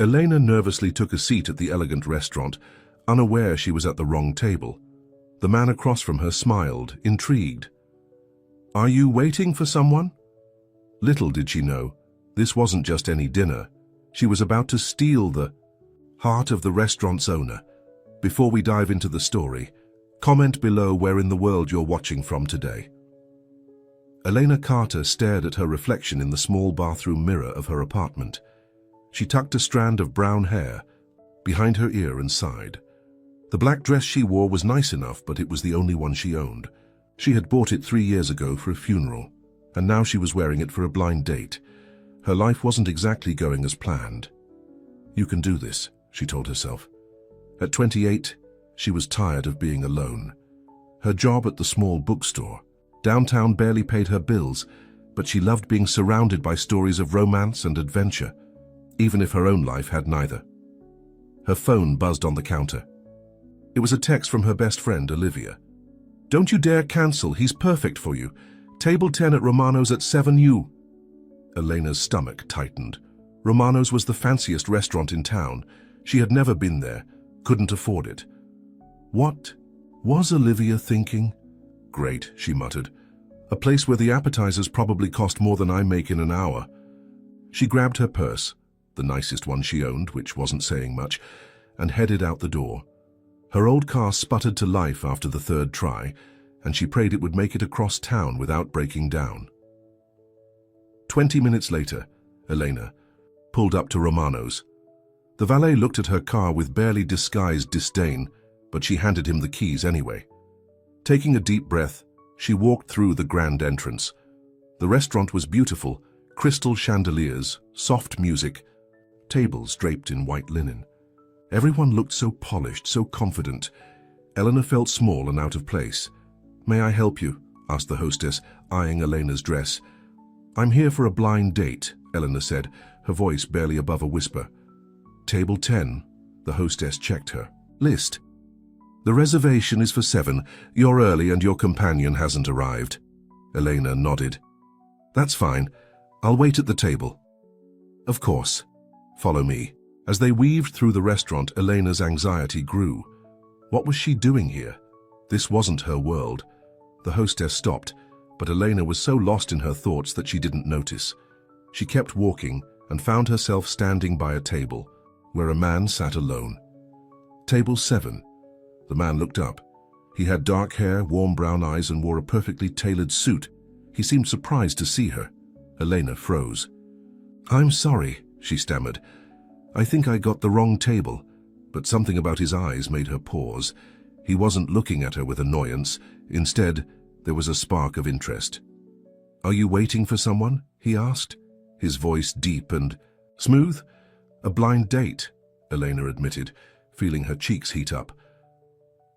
Elena nervously took a seat at the elegant restaurant, unaware she was at the wrong table. The man across from her smiled, intrigued. "Are you waiting for someone?" Little did she know, this wasn't just any dinner. She was about to steal the heart of the restaurant's owner. Before we dive into the story, comment below where in the world you're watching from today. Elena Carter stared at her reflection in the small bathroom mirror of her apartment. She tucked a strand of brown hair behind her ear and sighed. The black dress she wore was nice enough, but it was the only one she owned. She had bought it 3 years ago for a funeral, and now she was wearing it for a blind date. Her life wasn't exactly going as planned. "You can do this," she told herself. At 28, she was tired of being alone. Her job at the small bookstore downtown barely paid her bills, but she loved being surrounded by stories of romance and adventure, even if her own life had neither. Her phone buzzed on the counter. It was a text from her best friend, Olivia. "Don't you dare cancel, he's perfect for you. Table 10 at Romano's at 7U. Elena's stomach tightened. Romano's was the fanciest restaurant in town. She had never been there, couldn't afford it. What was Olivia thinking? "Great," she muttered. "A place where the appetizers probably cost more than I make in an hour." She grabbed her purse, the nicest one she owned, which wasn't saying much, and headed out the door. Her old car sputtered to life after the third try, and she prayed it would make it across town without breaking down. 20 minutes later, Elena pulled up to Romano's. The valet looked at her car with barely disguised disdain, but she handed him the keys anyway. Taking a deep breath, she walked through the grand entrance. The restaurant was beautiful, crystal chandeliers, soft music, tables draped in white linen. Everyone looked so polished, so confident. Elena felt small and out of place. "May I help you?" asked the hostess, eyeing Elena's dress. "I'm here for a blind date," Elena said, her voice barely above a whisper. "Table 10, the hostess checked her. "List. The reservation is for 7. You're early and your companion hasn't arrived." Elena nodded. "That's fine. I'll wait at the table." "Of course. Follow me." As they weaved through the restaurant, Elena's anxiety grew. What was she doing here? This wasn't her world. The hostess stopped, but Elena was so lost in her thoughts that she didn't notice. She kept walking and found herself standing by a table, where a man sat alone. "Table 7. The man looked up. He had dark hair, warm brown eyes, and wore a perfectly tailored suit. He seemed surprised to see her. Elena froze. "I'm sorry," she stammered. "I think I got the wrong table." But something about his eyes made her pause. He wasn't looking at her with annoyance. Instead, there was a spark of interest. "Are you waiting for someone?" he asked, his voice deep and smooth. "A blind date," Elena admitted, feeling her cheeks heat up.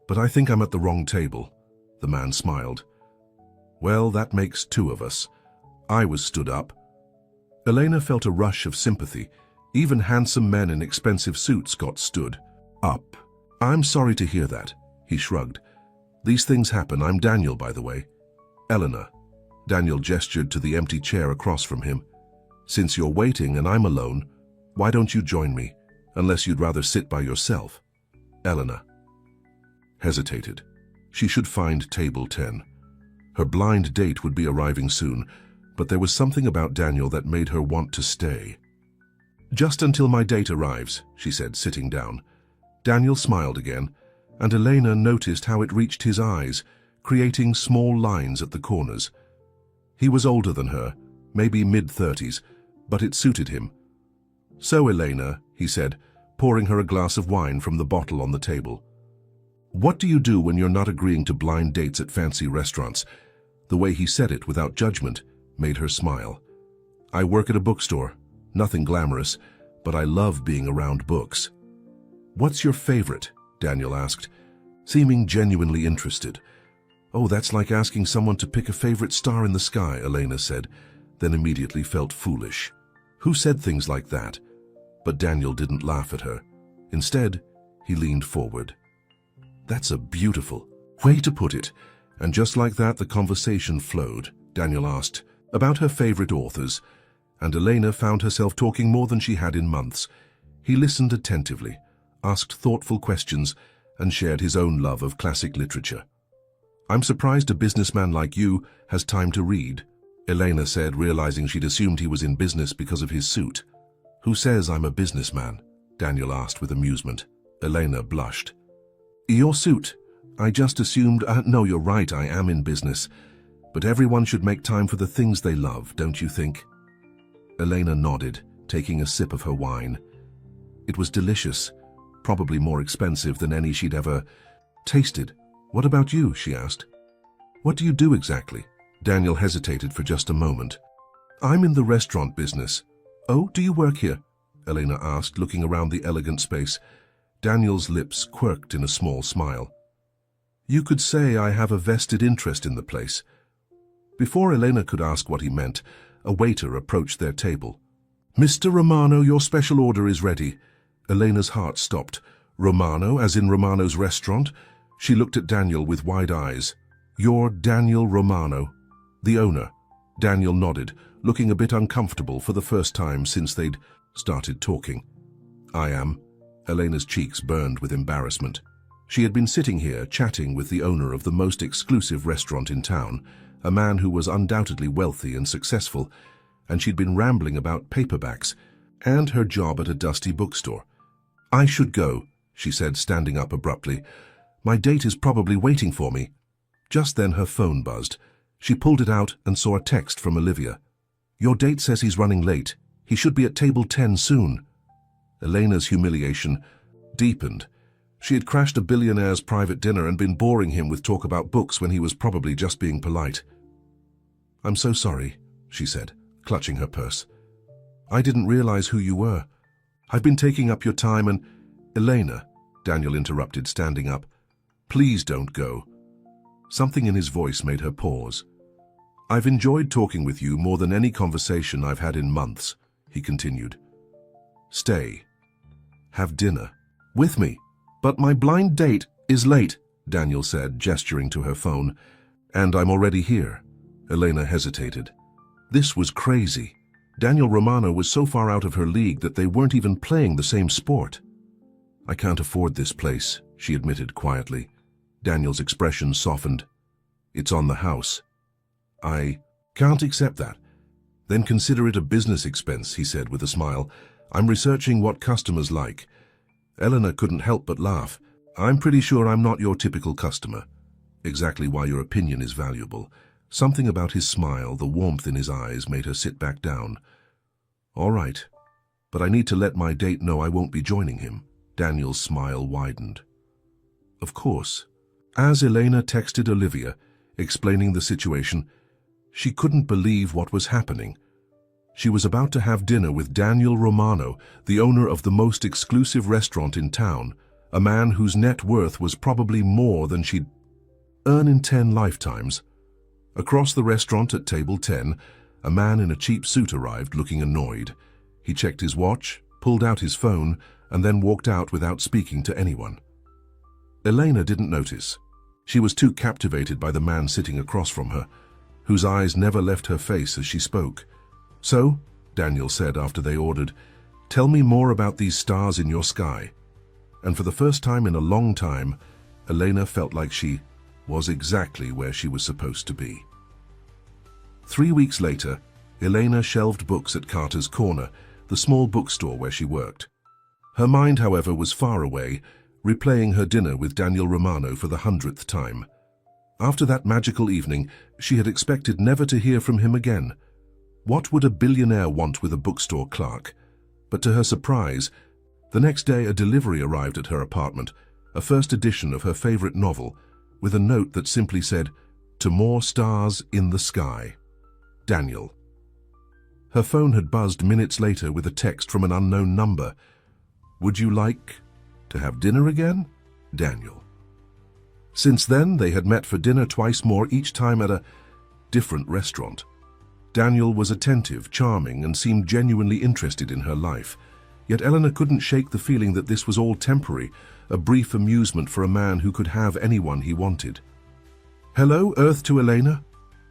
"But I think I'm at the wrong table." The man smiled. "Well, that makes 2 of us." I was stood up. Elena felt a rush of sympathy. Even handsome men in expensive suits got stood up. "I'm sorry to hear that," he shrugged. "These things happen. I'm Daniel, by the way." "Elena." Daniel gestured to the empty chair across from him. "Since you're waiting and I'm alone, why don't you join me, unless you'd rather sit by yourself?" Elena hesitated. She should find table 10. Her blind date would be arriving soon, but there was something about Daniel that made her want to stay. "Just until my date arrives," she said, sitting down. Daniel smiled again, and Elena noticed how it reached his eyes, creating small lines at the corners. He was older than her, maybe mid-30s, but it suited him. "So, Elena," he said, pouring her a glass of wine from the bottle on the table. "What do you do when you're not agreeing to blind dates at fancy restaurants?" The way he said it without judgment made her smile. "I work at a bookstore. Nothing glamorous, but I love being around books." "What's your favorite?" Daniel asked, seeming genuinely interested. "Oh, that's like asking someone to pick a favorite star in the sky," Elena said, then immediately felt foolish. Who said things like that? But Daniel didn't laugh at her. Instead, he leaned forward. "That's a beautiful way to put it." And just like that, the conversation flowed. Daniel asked about her favorite authors, and Elena found herself talking more than she had in months. He listened attentively, asked thoughtful questions, and shared his own love of classic literature. "I'm surprised a businessman like you has time to read," Elena said, realizing she'd assumed he was in business because of his suit. "Who says I'm a businessman?" Daniel asked with amusement. Elena blushed. "Your suit. I just assumed— no, you're right, I am in business. But everyone should make time for the things they love, don't you think?" Elena nodded, taking a sip of her wine. It was delicious, probably more expensive than any she'd ever tasted. "What about you?" she asked. "What do you do exactly?" Daniel hesitated for just a moment. "I'm in the restaurant business." "Oh, do you work here?" Elena asked, looking around the elegant space. Daniel's lips quirked in a small smile. "You could say I have a vested interest in the place." Before Elena could ask what he meant, a waiter approached their table. "Mr. Romano, your special order is ready." Elena's heart stopped. "Romano, as in Romano's restaurant?" She looked at Daniel with wide eyes. "You're Daniel Romano, the owner?" Daniel nodded, looking a bit uncomfortable for the first time since they'd started talking. "I am." Elena's cheeks burned with embarrassment. She had been sitting here chatting with the owner of the most exclusive restaurant in town, a man who was undoubtedly wealthy and successful, and she'd been rambling about paperbacks and her job at a dusty bookstore. "I should go," she said, standing up abruptly. "My date is probably waiting for me." Just then her phone buzzed. She pulled it out and saw a text from Olivia. "Your date says he's running late. He should be at table 10 soon." Elena's humiliation deepened. She had crashed a billionaire's private dinner and been boring him with talk about books when he was probably just being polite. "I'm so sorry," she said, clutching her purse. "I didn't realize who you were. I've been taking up your time and—" "Elena," Daniel interrupted, standing up. "Please don't go." Something in his voice made her pause. "I've enjoyed talking with you more than any conversation I've had in months," he continued. "Stay. Have dinner. With me." "But my blind date is late," Daniel said, gesturing to her phone. "And I'm already here." Elena hesitated. This was crazy. Daniel Romano was so far out of her league that they weren't even playing the same sport. "I can't afford this place," she admitted quietly. Daniel's expression softened. "It's on the house." "I can't accept that." "Then consider it a business expense," he said with a smile. "I'm researching what customers like." Elena couldn't help but laugh. "I'm pretty sure I'm not your typical customer." "Exactly why your opinion is valuable." Something about his smile, the warmth in his eyes, made her sit back down. "All right, but I need to let my date know I won't be joining him." Daniel's smile widened. "Of course." As Elena texted Olivia, explaining the situation, she couldn't believe what was happening. She was about to have dinner with Daniel Romano, the owner of the most exclusive restaurant in town, a man whose net worth was probably more than she'd earn in 10 lifetimes. Across the restaurant at table 10, a man in a cheap suit arrived, looking annoyed. He checked his watch, pulled out his phone, and then walked out without speaking to anyone. Elena didn't notice. She was too captivated by the man sitting across from her, whose eyes never left her face as she spoke. "So," Daniel said after they ordered, "tell me more about these stars in your sky." And for the first time in a long time, Elena felt like she was exactly where she was supposed to be. 3 weeks later, Elena shelved books at Carter's Corner, the small bookstore where she worked. Her mind, however, was far away, replaying her dinner with Daniel Romano for the 100th time. After that magical evening, she had expected never to hear from him again. What would a billionaire want with a bookstore clerk? But to her surprise, the next day a delivery arrived at her apartment, a first edition of her favorite novel, with a note that simply said, "To more stars in the sky. Daniel." Her phone had buzzed minutes later with a text from an unknown number. "Would you like to have dinner again? Daniel." Since then, they had met for dinner twice more, each time at a different restaurant. Daniel was attentive, charming, and seemed genuinely interested in her life. Yet Elena couldn't shake the feeling that this was all temporary, a brief amusement for a man who could have anyone he wanted. "Hello, Earth to Elena?"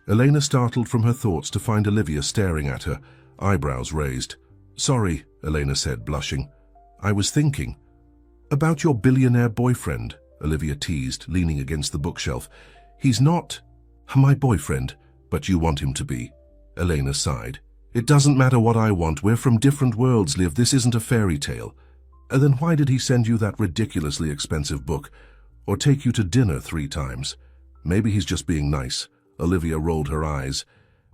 Elena startled from her thoughts to find Olivia staring at her, eyebrows raised. "Sorry," Elena said, blushing. I was thinking. About your billionaire boyfriend, Olivia teased, leaning against the bookshelf. He's not my boyfriend, but you want him to be. Elena sighed. It doesn't matter what I want. We're from different worlds, Liv. This isn't a fairy tale. And then why did he send you that ridiculously expensive book? Or take you to dinner 3 times? Maybe he's just being nice. Olivia rolled her eyes.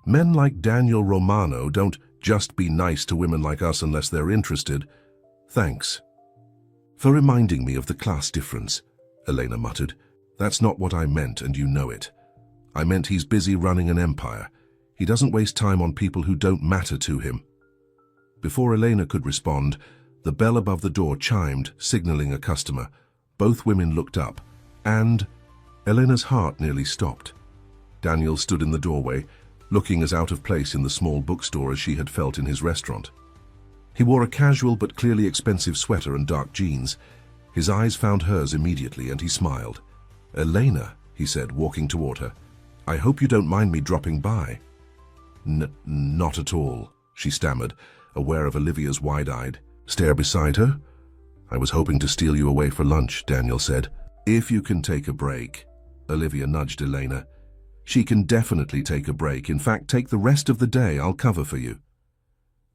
Men like Daniel Romano don't just be nice to women like us unless they're interested. Thanks. For reminding me of the class difference, Elena muttered. That's not what I meant, and you know it. I meant he's busy running an empire. He doesn't waste time on people who don't matter to him. Before Elena could respond, the bell above the door chimed, signaling a customer. Both women looked up, and Elena's heart nearly stopped. Daniel stood in the doorway, looking as out of place in the small bookstore as she had felt in his restaurant. He wore a casual but clearly expensive sweater and dark jeans. His eyes found hers immediately, and he smiled. Elena, he said, walking toward her, I hope you don't mind me dropping by. Not at all, she stammered, aware of Olivia's wide-eyed stare beside her. I was hoping to steal you away for lunch, Daniel said. If you can take a break. Olivia nudged Elena. She can definitely take a break. In fact, take the rest of the day. I'll cover for you.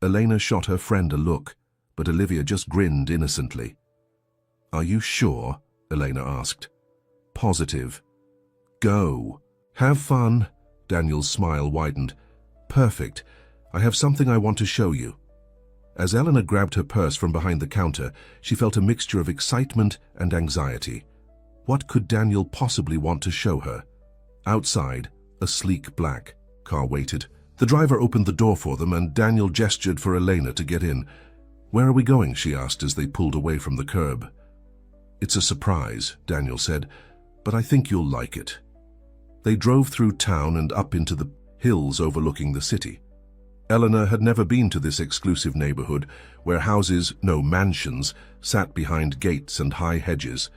Elena shot her friend a look, but Olivia just grinned innocently. Are you sure? Elena asked. Positive. Go. Have fun. Daniel's smile widened. Perfect. I have something I want to show you. As Elena grabbed her purse from behind the counter, she felt a mixture of excitement and anxiety. What could Daniel possibly want to show her? Outside, a sleek black car waited. The driver opened the door for them, and Daniel gestured for Elena to get in. Where are we going? She asked as they pulled away from the curb. It's a surprise, Daniel said, but I think you'll like it. They drove through town and up into the hills overlooking the city. Eleanor had never been to this exclusive neighborhood, where houses, no mansions, sat behind gates and high hedges.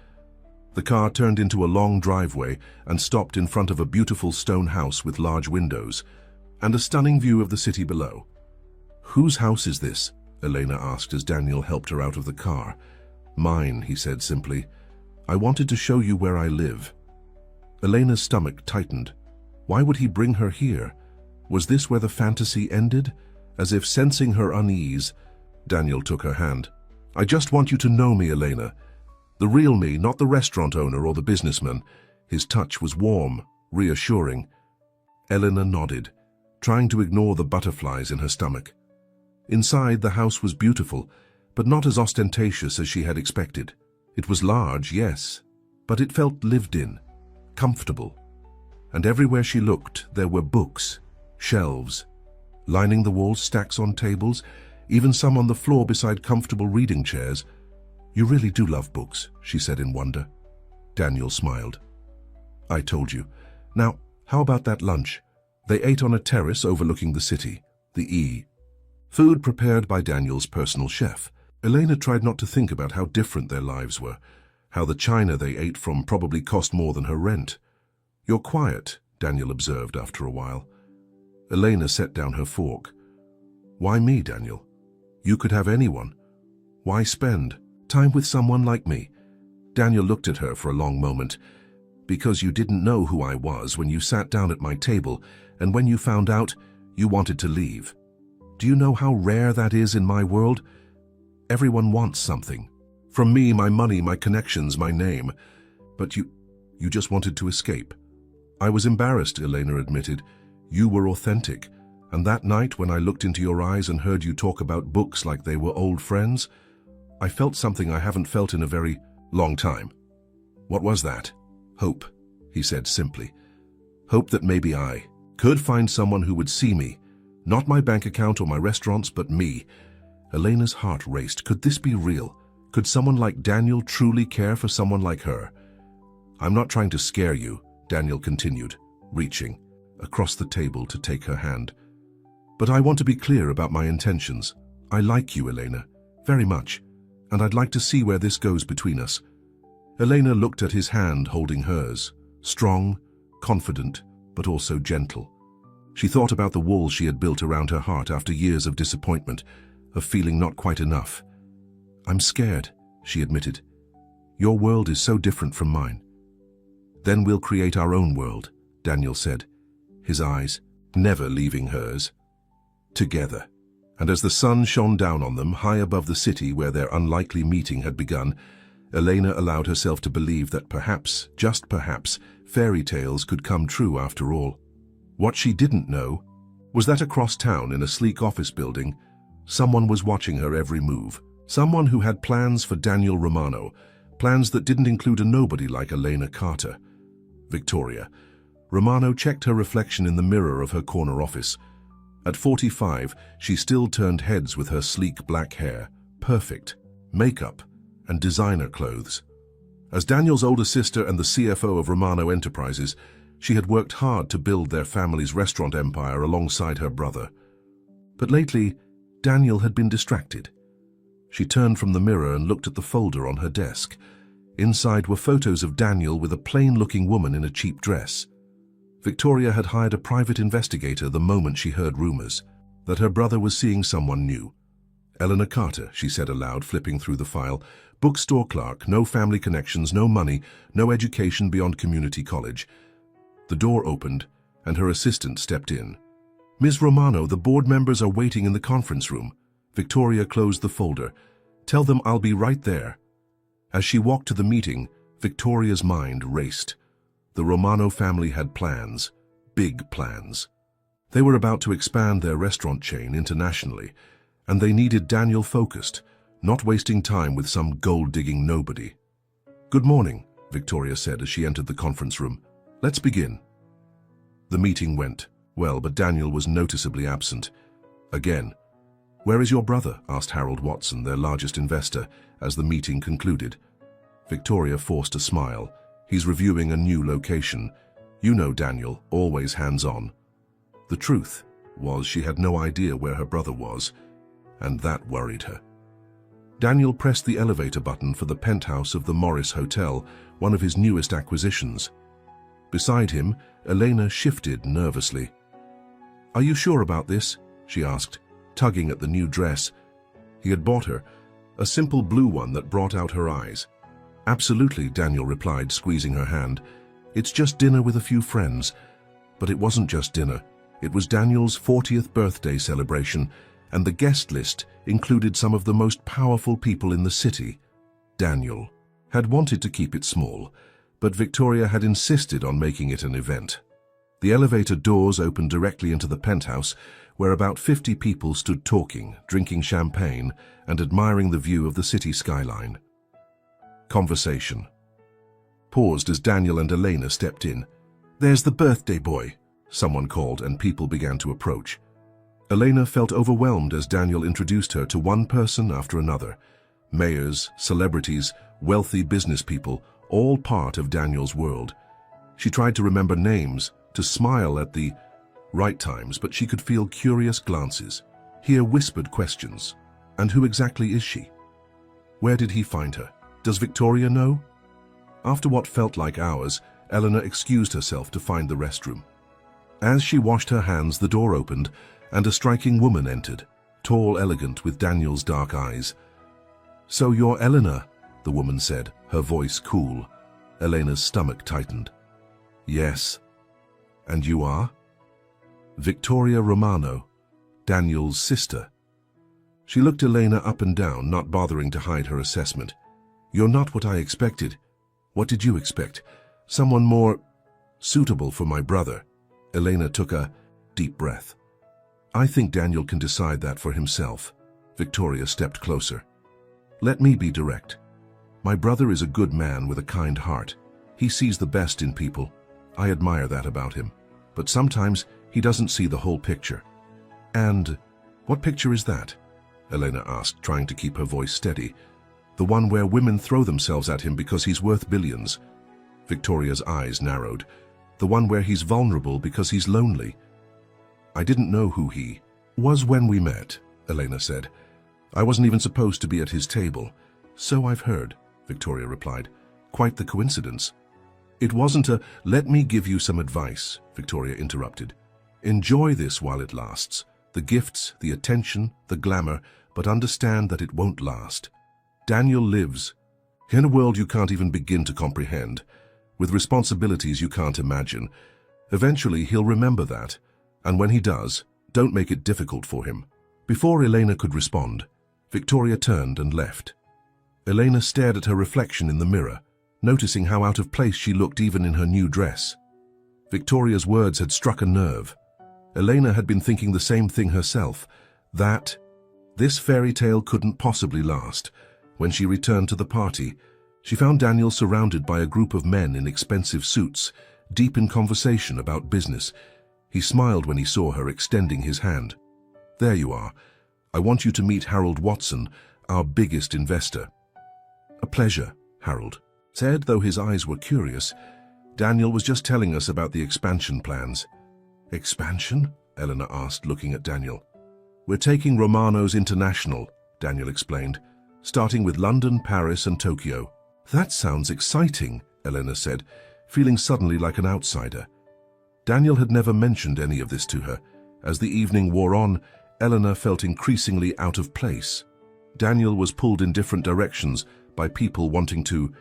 The car turned into a long driveway and stopped in front of a beautiful stone house with large windows, and a stunning view of the city below. Whose house is this? Elena asked as Daniel helped her out of the car. Mine, he said simply. I wanted to show you where I live. Elena's stomach tightened. Why would he bring her here? Was this where the fantasy ended? As if sensing her unease, Daniel took her hand. I just want you to know me, Elena. The real me, not the restaurant owner or the businessman. His touch was warm, reassuring. Elena nodded, trying to ignore the butterflies in her stomach. Inside, the house was beautiful, but not as ostentatious as she had expected. It was large, yes, but it felt lived in, comfortable. And everywhere she looked, there were books, shelves, lining the walls, stacks on tables, even some on the floor beside comfortable reading chairs. You really do love books, she said in wonder. Daniel smiled. I told you. Now, how about that lunch? They ate on a terrace overlooking the city, the E. Food prepared by Daniel's personal chef. Elena tried not to think about how different their lives were, how the china they ate from probably cost more than her rent. You're quiet, Daniel observed after a while. Elena set down her fork. Why me, Daniel? You could have anyone. Why spend time with someone like me? Daniel looked at her for a long moment. Because you didn't know who I was when you sat down at my table, and when you found out, you wanted to leave. Do you know how rare that is in my world? Everyone wants something. From me, my money, my connections, my name. But you just wanted to escape. I was embarrassed, Elena admitted. You were authentic, and that night when I looked into your eyes and heard you talk about books like they were old friends, I felt something I haven't felt in a very long time. What was that? Hope, he said simply. Hope that maybe I could find someone who would see me, not my bank account or my restaurants, but me. Elena's heart raced. Could this be real? Could someone like Daniel truly care for someone like her? I'm not trying to scare you, Daniel continued, reaching across the table to take her hand. But I want to be clear about my intentions. I like you, Elena, very much, and I'd like to see where this goes between us. Elena looked at his hand holding hers, strong, confident, but also gentle. She thought about the wall she had built around her heart after years of disappointment, of feeling not quite enough. I'm scared, she admitted. Your world is so different from mine. Then we'll create our own world, Daniel said, his eyes never leaving hers. Together. And as the sun shone down on them high above the city where their unlikely meeting had begun, Elena allowed herself to believe that perhaps, just perhaps, fairy tales could come true after all. What she didn't know was that across town in a sleek office building, someone was watching her every move. Someone who had plans for Daniel Romano, plans that didn't include a nobody like Elena Carter. Victoria. Romano checked her reflection in the mirror of her corner office. At 45, she still turned heads with her sleek black hair, perfect, makeup, and designer clothes. As Daniel's older sister and the CFO of Romano Enterprises, she had worked hard to build their family's restaurant empire alongside her brother. But lately, Daniel had been distracted. She turned from the mirror and looked at the folder on her desk. Inside were photos of Daniel with a plain-looking woman in a cheap dress. Victoria had hired a private investigator the moment she heard rumors that her brother was seeing someone new. Eleanor Carter, she said aloud, flipping through the file. Bookstore clerk, no family connections, no money, no education beyond community college. The door opened, and her assistant stepped in. Ms. Romano, the board members are waiting in the conference room. Victoria closed the folder. Tell them I'll be right there. As she walked to the meeting, Victoria's mind raced. The Romano family had plans, big plans. They were about to expand their restaurant chain internationally, and they needed Daniel focused, not wasting time with some gold-digging nobody. Good morning, Victoria said as she entered the conference room. Let's begin. The meeting went well, but Daniel was noticeably absent. Again. Where is your brother? Asked Harold Watson, their largest investor, as the meeting concluded. Victoria forced a smile. He's reviewing a new location. You know Daniel, always hands-on. The truth was she had no idea where her brother was, and that worried her. Daniel pressed the elevator button for the penthouse of the Morris Hotel, one of his newest acquisitions. Beside him, Elena shifted nervously. Are you sure about this? She asked, tugging at the new dress. He had bought her, a simple blue one that brought out her eyes. Absolutely, Daniel replied, squeezing her hand. It's just dinner with a few friends. But it wasn't just dinner. It was Daniel's 40th birthday celebration, and the guest list included some of the most powerful people in the city. Daniel had wanted to keep it small, but Victoria had insisted on making it an event. The elevator doors opened directly into the penthouse, where about 50 people stood talking, drinking champagne, and admiring the view of the city skyline. Conversation paused as Daniel and Elena stepped in. There's the birthday boy, someone called, and people began to approach. Elena felt overwhelmed as Daniel introduced her to one person after another. Mayors, celebrities, wealthy business people, all part of Daniel's world. She tried to remember names, to smile at the right times, but she could feel curious glances, hear whispered questions. And who exactly is she? Where did he find her? Does Victoria know? After what felt like hours, Eleanor excused herself to find the restroom. As she washed her hands, the door opened, and a striking woman entered, tall, elegant, with Daniel's dark eyes. So you're Eleanor, the woman said, her voice cool. Elena's stomach tightened. Yes. And you are? Victoria Romano, Daniel's sister. She looked Elena up and down, not bothering to hide her assessment. You're not what I expected. What did you expect? Someone more suitable for my brother. Elena took a deep breath. I think Daniel can decide that for himself. Victoria stepped closer. Let me be direct. My brother is a good man with a kind heart. He sees the best in people. I admire that about him. But sometimes he doesn't see the whole picture. And what picture is that? Elena asked, trying to keep her voice steady. The one where women throw themselves at him because he's worth billions. Victoria's eyes narrowed. The one where he's vulnerable because he's lonely. I didn't know who he was when we met, Elena said. I wasn't even supposed to be at his table. So I've heard, Victoria replied. Quite the coincidence. It wasn't a, let me give you some advice, Victoria interrupted. Enjoy this while it lasts. The gifts, the attention, the glamour, but understand that it won't last. Daniel lives in a world you can't even begin to comprehend, with responsibilities you can't imagine. Eventually, he'll remember that, and when he does, don't make it difficult for him. Before Elena could respond, Victoria turned and left. Elena stared at her reflection in the mirror, noticing how out of place she looked even in her new dress. Victoria's words had struck a nerve. Elena had been thinking the same thing herself, that this fairy tale couldn't possibly last. When she returned to the party, she found Daniel surrounded by a group of men in expensive suits, deep in conversation about business. He smiled when he saw her, extending his hand. "There you are. I want you to meet Harold Watson, our biggest investor." "A pleasure," Harold said, though his eyes were curious. "Daniel was just telling us about the expansion plans." "Expansion?" Elena asked, looking at Daniel. "We're taking Romano's international," Daniel explained, "starting with London, Paris, and Tokyo." "That sounds exciting," Elena said, feeling suddenly like an outsider. Daniel had never mentioned any of this to her. As the evening wore on, Elena felt increasingly out of place. Daniel was pulled in different directions by people wanting to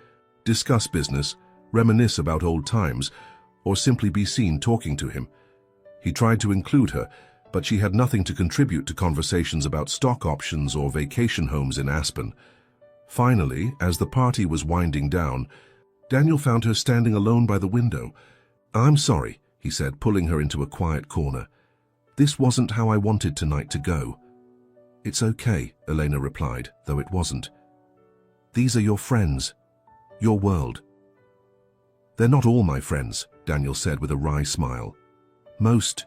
discuss business, reminisce about old times, or simply be seen talking to him. He tried to include her, but she had nothing to contribute to conversations about stock options or vacation homes in Aspen. Finally, as the party was winding down, Daniel found her standing alone by the window. "I'm sorry," he said, pulling her into a quiet corner. "This wasn't how I wanted tonight to go." "It's okay," Elena replied, though it wasn't. "These are your friends. Your world." "They're not all my friends," Daniel said with a wry smile. "Most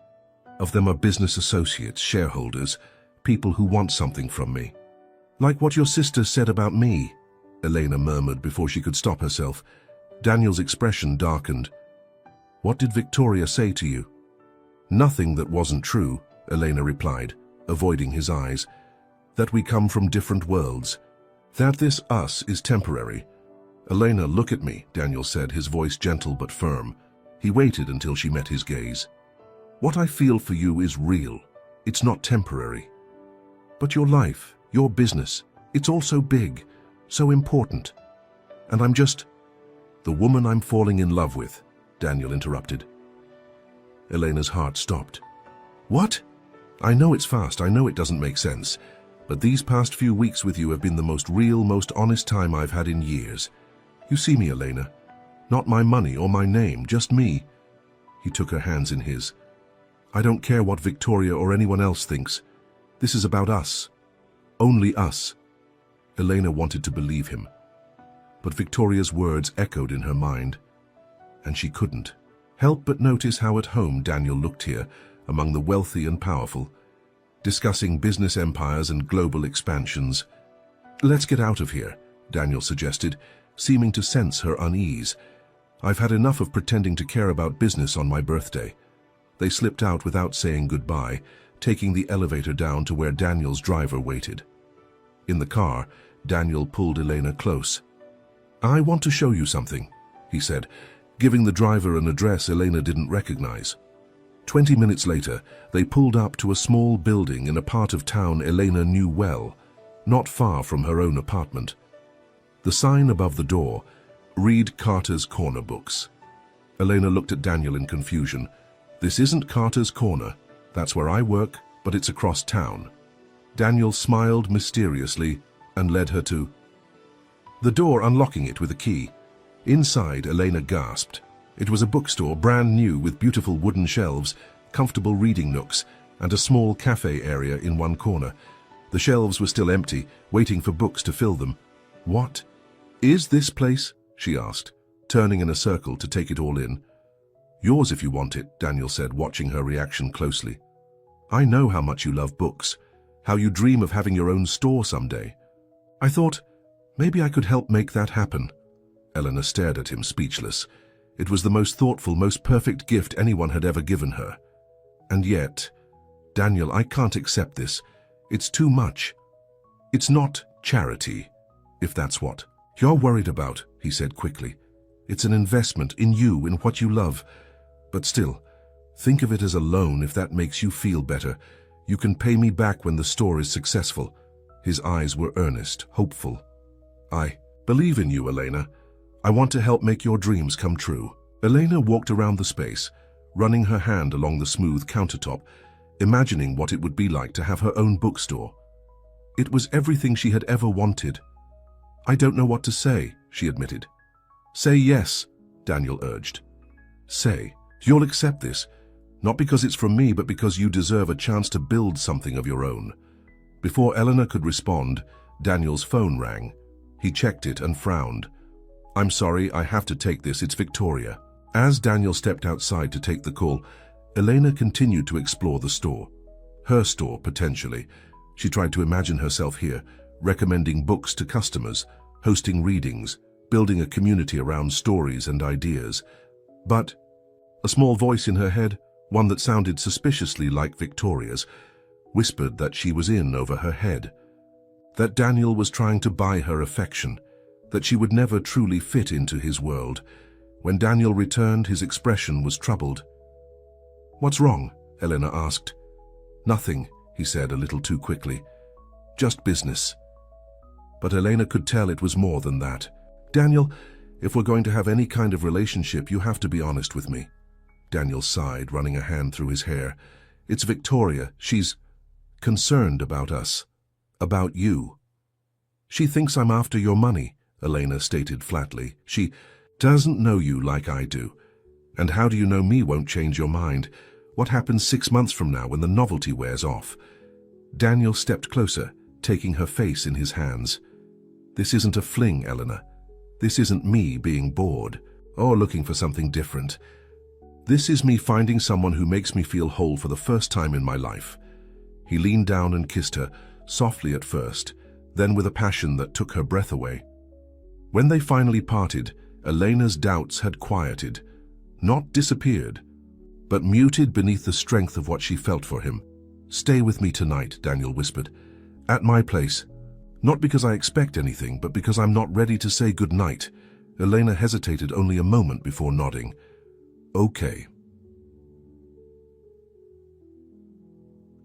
of them are business associates, shareholders, people who want something from me." "Like what your sister said about me," Elena murmured before she could stop herself. Daniel's expression darkened. "What did Victoria say to you?" "Nothing that wasn't true," Elena replied, avoiding his eyes. "That we come from different worlds. That this us is temporary." "Elena, look at me," Daniel said, his voice gentle but firm. He waited until she met his gaze. "What I feel for you is real. It's not temporary. But your life, your business, it's all so big, so important. And I'm just the woman I'm falling in love with," Daniel interrupted. Elena's heart stopped. "What?" "I know it's fast, I know it doesn't make sense, but these past few weeks with you have been the most real, most honest time I've had in years. You see me, Elena. Not my money or my name, just me." He took her hands in his. "I don't care what Victoria or anyone else thinks. This is about us. Only us." Elena wanted to believe him, but Victoria's words echoed in her mind, and she couldn't help but notice how at home Daniel looked here, among the wealthy and powerful, discussing business empires and global expansions. "Let's get out of here," Daniel suggested, seeming to sense her unease. "I've had enough of pretending to care about business on my birthday." They slipped out without saying goodbye, taking the elevator down to where Daniel's driver waited. In the car, Daniel pulled Elena close. "I want to show you something," he said, giving the driver an address Elena didn't recognize. 20 minutes later, they pulled up to a small building in a part of town Elena knew well, not far from her own apartment. The sign above the door, "Read Carter's Corner Books." Elena looked at Daniel in confusion. "This isn't Carter's Corner. That's where I work, but it's across town." Daniel smiled mysteriously and led her to the door, unlocking it with a key. Inside, Elena gasped. It was a bookstore, brand new, with beautiful wooden shelves, comfortable reading nooks, and a small cafe area in one corner. The shelves were still empty, waiting for books to fill them. "What is this place?" she asked, turning in a circle to take it all in. "Yours if you want it," Daniel said, watching her reaction closely. "I know how much you love books, how you dream of having your own store someday. I thought, maybe I could help make that happen." Elena stared at him, speechless. It was the most thoughtful, most perfect gift anyone had ever given her. And yet, "Daniel, I can't accept this. It's too much. It's not charity, if that's what you're worried about," he said quickly. "It's an investment in you, in what you love. But still, think of it as a loan if that makes you feel better. You can pay me back when the store is successful." His eyes were earnest, hopeful. I believe in you, Elena. I want to help make your dreams come true. Elena walked around the space, running her hand along the smooth countertop, imagining what it would be like to have her own bookstore. It was everything she had ever wanted. I don't know what to say, she admitted. Say yes, Daniel urged. Say, you'll accept this, not because it's from me, but because you deserve a chance to build something of your own. Before Elena could respond, Daniel's phone rang. He checked it and frowned. I'm sorry, I have to take this, it's Victoria. As Daniel stepped outside to take the call, Elena continued to explore the store. Her store, potentially. She tried to imagine herself here, recommending books to customers, hosting readings, building a community around stories and ideas. But a small voice in her head, one that sounded suspiciously like Victoria's, whispered that she was in over her head, that Daniel was trying to buy her affection, that she would never truly fit into his world. When Daniel returned, his expression was troubled. What's wrong? Elena asked. Nothing, he said a little too quickly. Just business. But Elena could tell it was more than that. Daniel, if we're going to have any kind of relationship, you have to be honest with me. Daniel sighed, running a hand through his hair. It's Victoria. She's concerned about us. About you. She thinks I'm after your money, Elena stated flatly. She doesn't know you like I do. And how do you know me won't change your mind? What happens 6 months from now when the novelty wears off? Daniel stepped closer, taking her face in his hands. This isn't a fling, Elena. This isn't me being bored or looking for something different. This is me finding someone who makes me feel whole for the first time in my life. He leaned down and kissed her, softly at first, then with a passion that took her breath away. When they finally parted, Elena's doubts had quieted, not disappeared, but muted beneath the strength of what she felt for him. Stay with me tonight, Daniel whispered. At my place. Not because I expect anything, but because I'm not ready to say goodnight. Elena hesitated only a moment before nodding. Okay.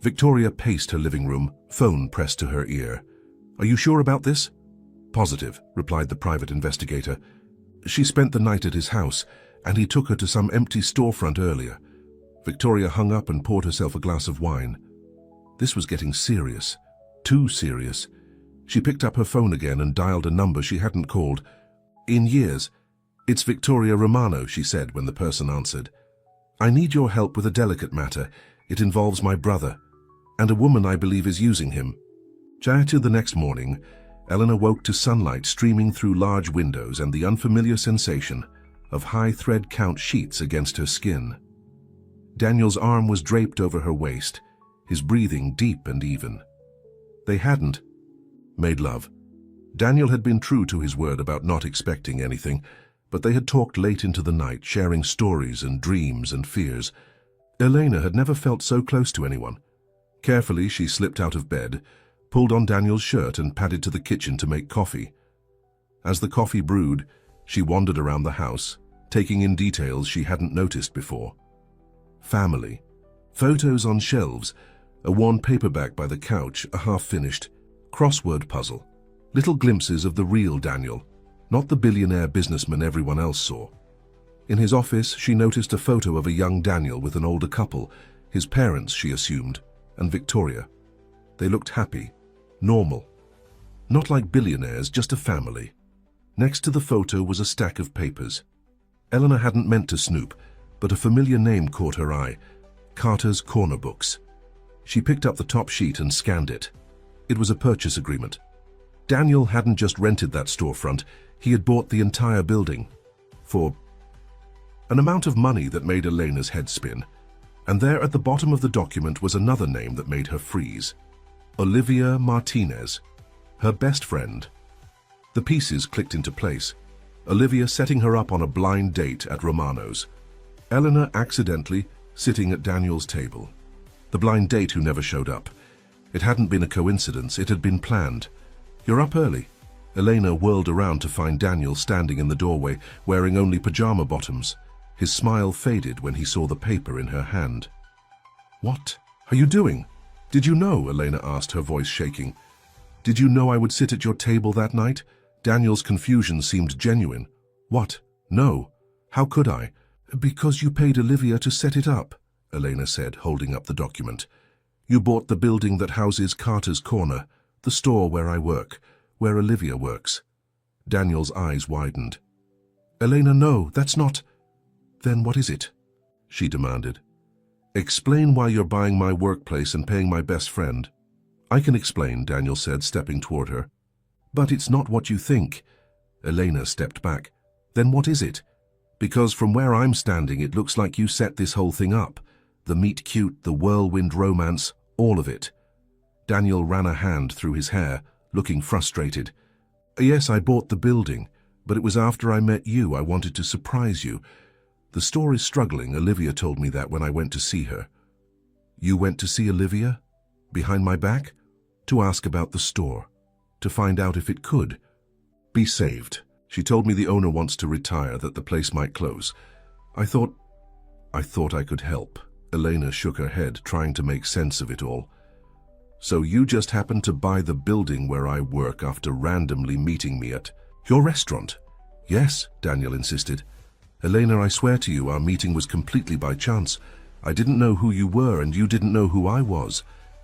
Victoria paced her living room, phone pressed to her ear. Are you sure about this? Positive, replied the private investigator. She spent the night at his house, and he took her to some empty storefront earlier. Victoria hung up and poured herself a glass of wine. This was getting serious. Too serious. She picked up her phone again and dialed a number she hadn't called in years. It's Victoria Romano, she said when the person answered. I need your help with a delicate matter. It involves my brother, and a woman I believe is using him. To the next morning, Elena woke to sunlight streaming through large windows and the unfamiliar sensation of high thread count sheets against her skin. Daniel's arm was draped over her waist, his breathing deep and even. They hadn't made love. Daniel had been true to his word about not expecting anything, but they had talked late into the night, sharing stories and dreams and fears. Elena had never felt so close to anyone. Carefully, she slipped out of bed, pulled on Daniel's shirt and padded to the kitchen to make coffee. As the coffee brewed, she wandered around the house, taking in details she hadn't noticed before. Family. Photos on shelves, a worn paperback by the couch, a half-finished crossword puzzle. Little glimpses of the real Daniel, not the billionaire businessman everyone else saw. In his office, she noticed a photo of a young Daniel with an older couple, his parents, she assumed, and Victoria. They looked happy, normal. Not like billionaires, just a family. Next to the photo was a stack of papers. Elena hadn't meant to snoop, but a familiar name caught her eye. Carter's Corner Books. She picked up the top sheet and scanned it. It was a purchase agreement. Daniel hadn't just rented that storefront, he had bought the entire building. For an amount of money that made Elena's head spin. And there at the bottom of the document was another name that made her freeze. Olivia Martinez, her best friend. The pieces clicked into place. Olivia setting her up on a blind date at Romano's. Elena accidentally sitting at Daniel's table. The blind date who never showed up. It hadn't been a coincidence, it had been planned. You're up early. Elena whirled around to find Daniel standing in the doorway, wearing only pajama bottoms. His smile faded when he saw the paper in her hand. What are you doing? Did you know? Elena asked, her voice shaking. Did you know I would sit at your table that night? Daniel's confusion seemed genuine. What? No. How could I? Because you paid Olivia to set it up, Elena said, holding up the document. You bought the building that houses Carter's Corner, the store where I work, where Olivia works. Daniel's eyes widened. Elena, no, that's not... Then what is it? She demanded. Explain why you're buying my workplace and paying my best friend. I can explain, Daniel said, stepping toward her. But it's not what you think. Elena stepped back. Then what is it? Because from where I'm standing, it looks like you set this whole thing up. The meet-cute, the whirlwind romance, all of it. Daniel ran a hand through his hair, looking frustrated. Yes, I bought the building, but it was after I met you. I wanted to surprise you. The store is struggling. Olivia told me that when I went to see her. You went to see Olivia? Behind my back? To ask about the store. To find out if it could be saved. She told me the owner wants to retire, that the place might close. I thought I could help. Elena shook her head, trying to make sense of it all. So you just happened to buy the building where I work after randomly meeting me at your restaurant? Yes, Daniel insisted. Elena, I swear to you, our meeting was completely by chance. I didn't know who you were and you didn't know who I was.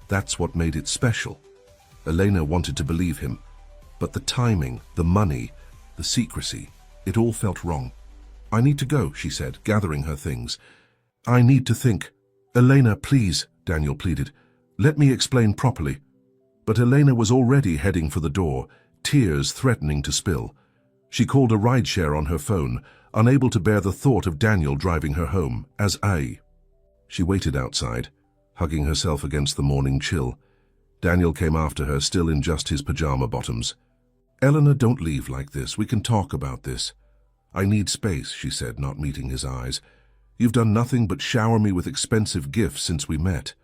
That's what made it special. Elena wanted to believe him, but the timing, the money, the secrecy, it all felt wrong. I need to go, she said, gathering her things. I need to think. Elena, please, Daniel pleaded. Let me explain properly. But Elena was already heading for the door, tears threatening to spill. She called a rideshare on her phone, unable to bear the thought of Daniel driving her home, as She waited outside, hugging herself against the morning chill. Daniel came after her, still in just his pajama bottoms. Eleanor, don't leave like this. We can talk about this. I need space, she said, not meeting his eyes. You've done nothing but shower me with expensive gifts since we met.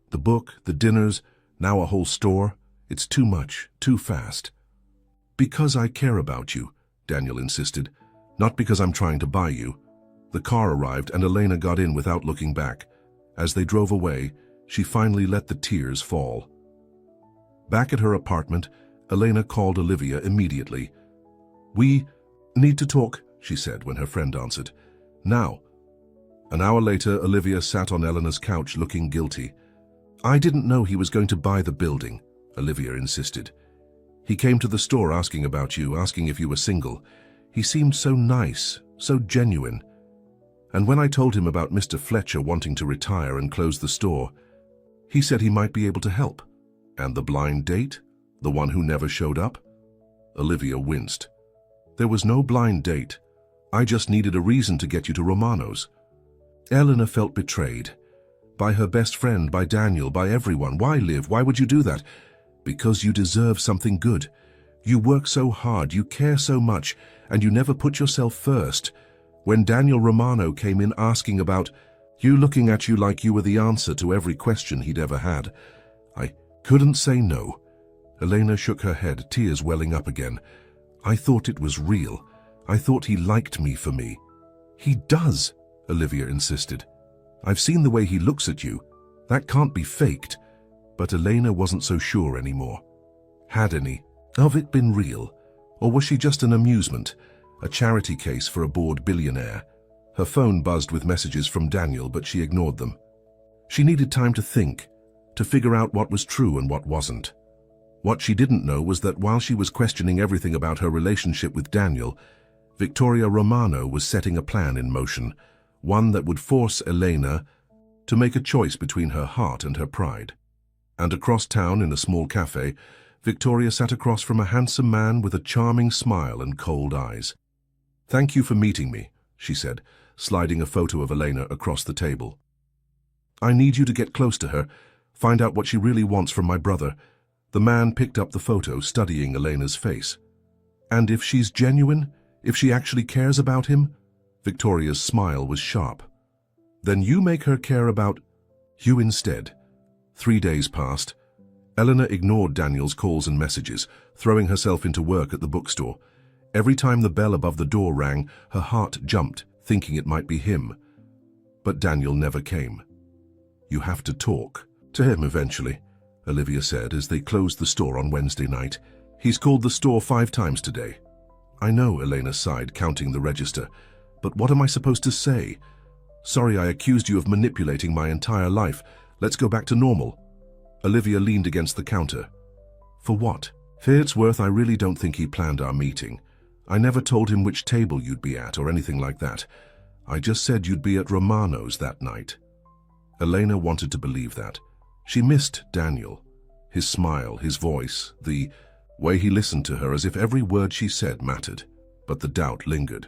The book, the dinners, now a whole store. It's too much, too fast. Because I care about you, Daniel insisted, not because I'm trying to buy you. The car arrived and Elena got in without looking back. As they drove away, she finally let the tears fall. Back at her apartment, Elena called Olivia immediately. We need to talk, she said when her friend answered. Now. An hour later, Olivia sat on Eleanor's couch looking guilty. I didn't know he was going to buy the building, Olivia insisted. He came to the store asking about you, asking if you were single. He seemed so nice, so genuine. And when I told him about Mr. Fletcher wanting to retire and close the store, he said he might be able to help. And the blind date? The one who never showed up? Olivia winced. There was no blind date. I just needed a reason to get you to Romano's. Eleanor felt betrayed. By her best friend, by Daniel, by everyone. Why, Liv? Why would you do that? Because you deserve something good. You work so hard, you care so much, and you never put yourself first. When Daniel Romano came in asking about you, looking at you like you were the answer to every question he'd ever had, I couldn't say no. Elena shook her head, tears welling up again. I thought it was real. I thought he liked me for me. He does, Olivia insisted. I've seen the way he looks at you. That can't be faked. But Elena wasn't so sure anymore. Had any of it been real? Or was she just an amusement, a charity case for a bored billionaire? Her phone buzzed with messages from Daniel, but she ignored them. She needed time to think, to figure out what was true and what wasn't. What she didn't know was that while she was questioning everything about her relationship with Daniel, Victoria Romano was setting a plan in motion, one that would force Elena to make a choice between her heart and her pride. And across town in a small cafe, Victoria sat across from a handsome man with a charming smile and cold eyes. Thank you for meeting me, she said, sliding a photo of Elena across the table. I need you to get close to her, find out what she really wants from my brother. The man picked up the photo, studying Elena's face. And if she's genuine, if she actually cares about him? Victoria's smile was sharp. Then you make her care about you instead. 3 days passed. Eleanor ignored Daniel's calls and messages, throwing herself into work at the bookstore. Every time the bell above the door rang, her heart jumped, thinking it might be him. But Daniel never came. You have to talk to him eventually, Olivia said as they closed the store on Wednesday night. He's called the store 5 times today. I know, Elena sighed, counting the register. But what am I supposed to say? Sorry, I accused you of manipulating my entire life. Let's go back to normal. Olivia leaned against the counter. For what? For its worth, I really don't think he planned our meeting. I never told him which table you'd be at or anything like that. I just said you'd be at Romano's that night. Elena wanted to believe that. She missed Daniel. His smile, his voice, the way he listened to her as if every word she said mattered. But the doubt lingered.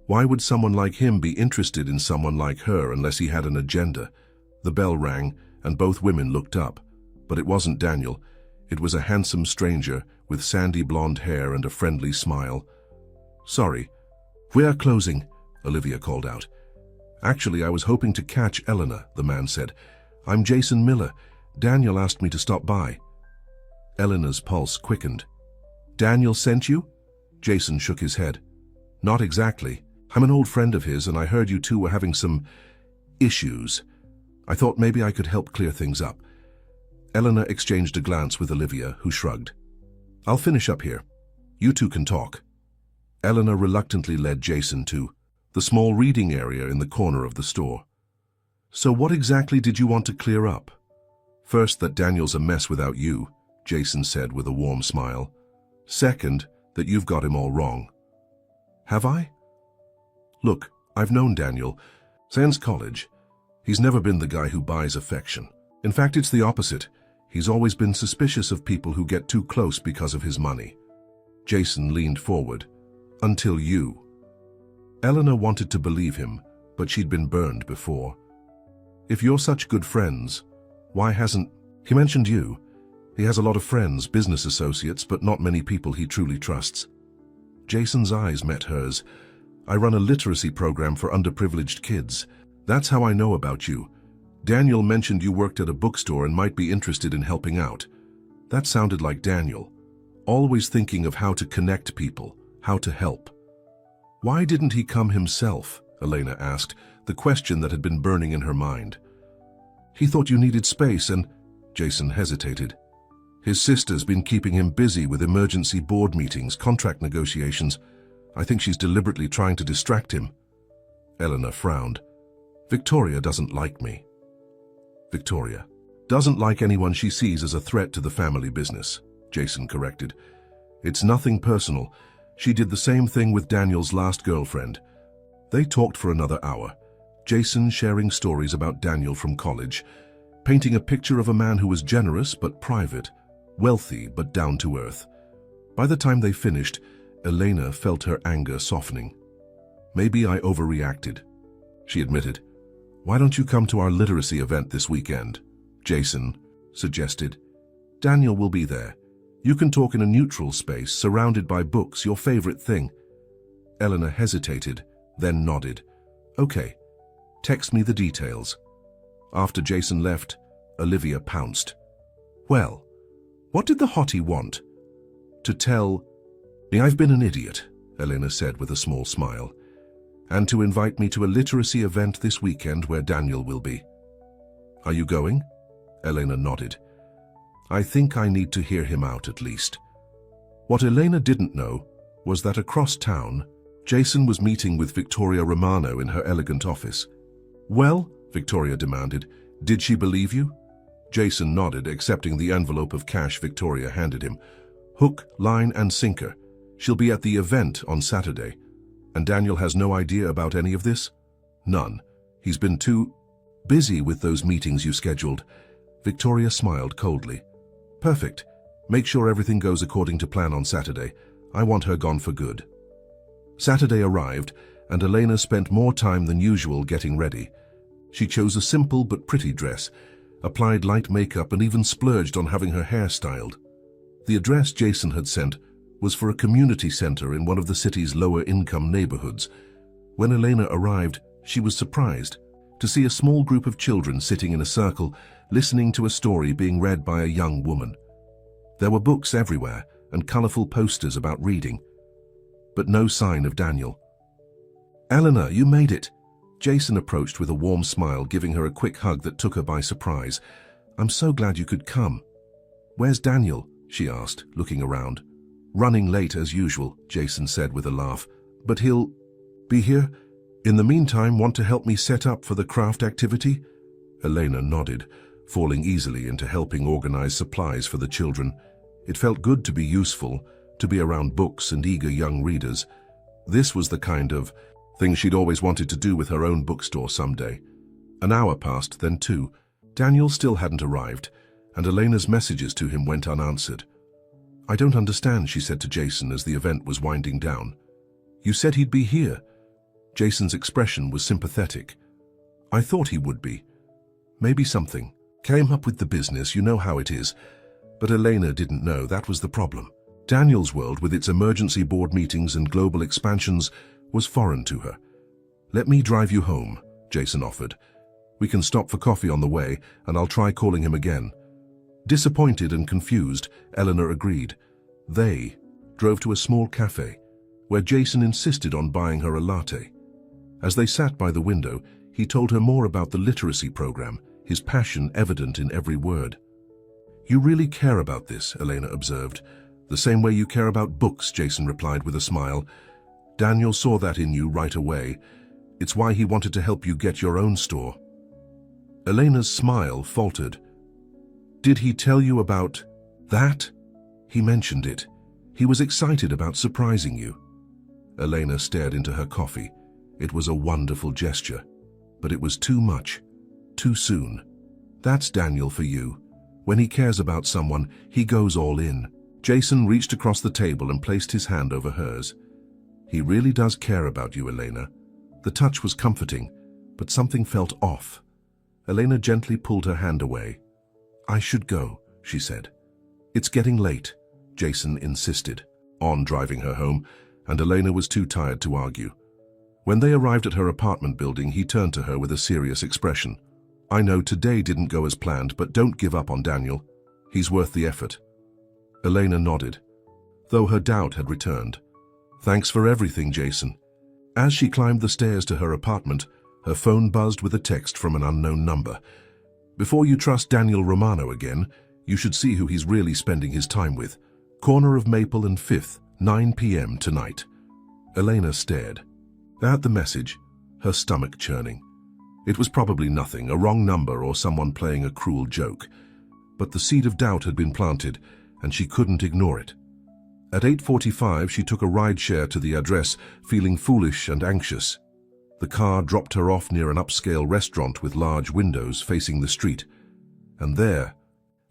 Why would someone like him be interested in someone like her unless he had an agenda? The bell rang, and both women looked up. But it wasn't Daniel. It was a handsome stranger with sandy blonde hair and a friendly smile. Sorry, we're closing, Olivia called out. Actually, I was hoping to catch Eleanor, the man said. I'm Jason Miller. Daniel asked me to stop by. Eleanor's pulse quickened. Daniel sent you? Jason shook his head. Not exactly. I'm an old friend of his, and I heard you two were having some issues. I thought maybe I could help clear things up. Eleanor exchanged a glance with Olivia, who shrugged. I'll finish up here. You two can talk. Eleanor reluctantly led Jason to the small reading area in the corner of the store. So what exactly did you want to clear up? First, that Daniel's a mess without you, Jason said with a warm smile. Second, that you've got him all wrong. Have I? Look, I've known Daniel since college. He's never been the guy who buys affection. In fact, it's the opposite. He's always been suspicious of people who get too close because of his money. Jason leaned forward. Until you. Eleanor wanted to believe him, but she'd been burned before. If you're such good friends, why hasn't... He mentioned you. He has a lot of friends, business associates, but not many people he truly trusts. Jason's eyes met hers. I run a literacy program for underprivileged kids. That's how I know about you. Daniel mentioned you worked at a bookstore and might be interested in helping out. That sounded like Daniel. Always thinking of how to connect people, how to help. Why didn't he come himself? Elena asked, the question that had been burning in her mind. He thought you needed space and... Jason hesitated. His sister's been keeping him busy with emergency board meetings, contract negotiations. I think she's deliberately trying to distract him. Eleanor frowned. Victoria doesn't like me. Victoria doesn't like anyone she sees as a threat to the family business, Jason corrected. It's nothing personal. She did the same thing with Daniel's last girlfriend. They talked for another hour, Jason sharing stories about Daniel from college, painting a picture of a man who was generous but private, wealthy but down to earth. By the time they finished, Elena felt her anger softening. Maybe I overreacted, she admitted. Why don't you come to our literacy event this weekend? Jason suggested. Daniel will be there. You can talk in a neutral space, surrounded by books, your favorite thing. Eleanor hesitated, then nodded. Okay, text me the details. After Jason left, Olivia pounced. Well, what did the hottie want? To tell... I've been an idiot, Elena said with a small smile. And to invite me to a literacy event this weekend where Daniel will be. Are you going? Elena nodded. I think I need to hear him out at least. What Elena didn't know was that across town, Jason was meeting with Victoria Romano in her elegant office. Well, Victoria demanded, did she believe you? Jason nodded, accepting the envelope of cash Victoria handed him. Hook, line, and sinker. She'll be at the event on Saturday. And Daniel has no idea about any of this? None. He's been too busy with those meetings you scheduled. Victoria smiled coldly. Perfect. Make sure everything goes according to plan on Saturday. I want her gone for good. Saturday arrived, and Elena spent more time than usual getting ready. She chose a simple but pretty dress, applied light makeup, and even splurged on having her hair styled. The address Jason had sent was for a community center in one of the city's lower-income neighborhoods. When Elena arrived, she was surprised to see a small group of children sitting in a circle, listening to a story being read by a young woman. There were books everywhere and colorful posters about reading, but no sign of Daniel. Eleanor, you made it! Jason approached with a warm smile, giving her a quick hug that took her by surprise. I'm so glad you could come. Where's Daniel? She asked, looking around. Running late as usual, Jason said with a laugh. But he'll be here? In the meantime, want to help me set up for the craft activity? Elena nodded, falling easily into helping organize supplies for the children. It felt good to be useful, to be around books and eager young readers. This was the kind of thing she'd always wanted to do with her own bookstore someday. An hour passed, then two. Daniel still hadn't arrived, and Elena's messages to him went unanswered. I don't understand, she said to Jason as the event was winding down. You said he'd be here. Jason's expression was sympathetic. I thought he would be. Maybe something came up with the business, you know how it is. But Elena didn't know that was the problem. Daniel's world, with its emergency board meetings and global expansions, was foreign to her. Let me drive you home, Jason offered. We can stop for coffee on the way, and I'll try calling him again. Disappointed and confused, Eleanor agreed. They drove to a small cafe, where Jason insisted on buying her a latte. As they sat by the window, he told her more about the literacy program, his passion evident in every word. You really care about this, Elena observed. The same way you care about books, Jason replied with a smile. Daniel saw that in you right away. It's why he wanted to help you get your own store. Elena's smile faltered. Did he tell you about that? He mentioned it. He was excited about surprising you. Elena stared into her coffee. It was a wonderful gesture, but it was too much, too soon. That's Daniel for you. When he cares about someone, he goes all in. Jason reached across the table and placed his hand over hers. He really does care about you, Elena. The touch was comforting, but something felt off. Elena gently pulled her hand away. I should go, she said. It's getting late, Jason insisted, on driving her home, and Elena was too tired to argue. When they arrived at her apartment building, he turned to her with a serious expression. I know today didn't go as planned, but don't give up on Daniel. He's worth the effort. Elena nodded, though her doubt had returned. Thanks for everything, Jason. As she climbed the stairs to her apartment, her phone buzzed with a text from an unknown number. Before you trust Daniel Romano again, you should see who he's really spending his time with. Corner of Maple and 5th, 9 p.m. tonight. Elena stared. At the message, her stomach churning. It was probably nothing, a wrong number or someone playing a cruel joke. But the seed of doubt had been planted, and she couldn't ignore it. At 8:45, she took a ride-share to the address, feeling foolish and anxious. The car dropped her off near an upscale restaurant with large windows facing the street. And there,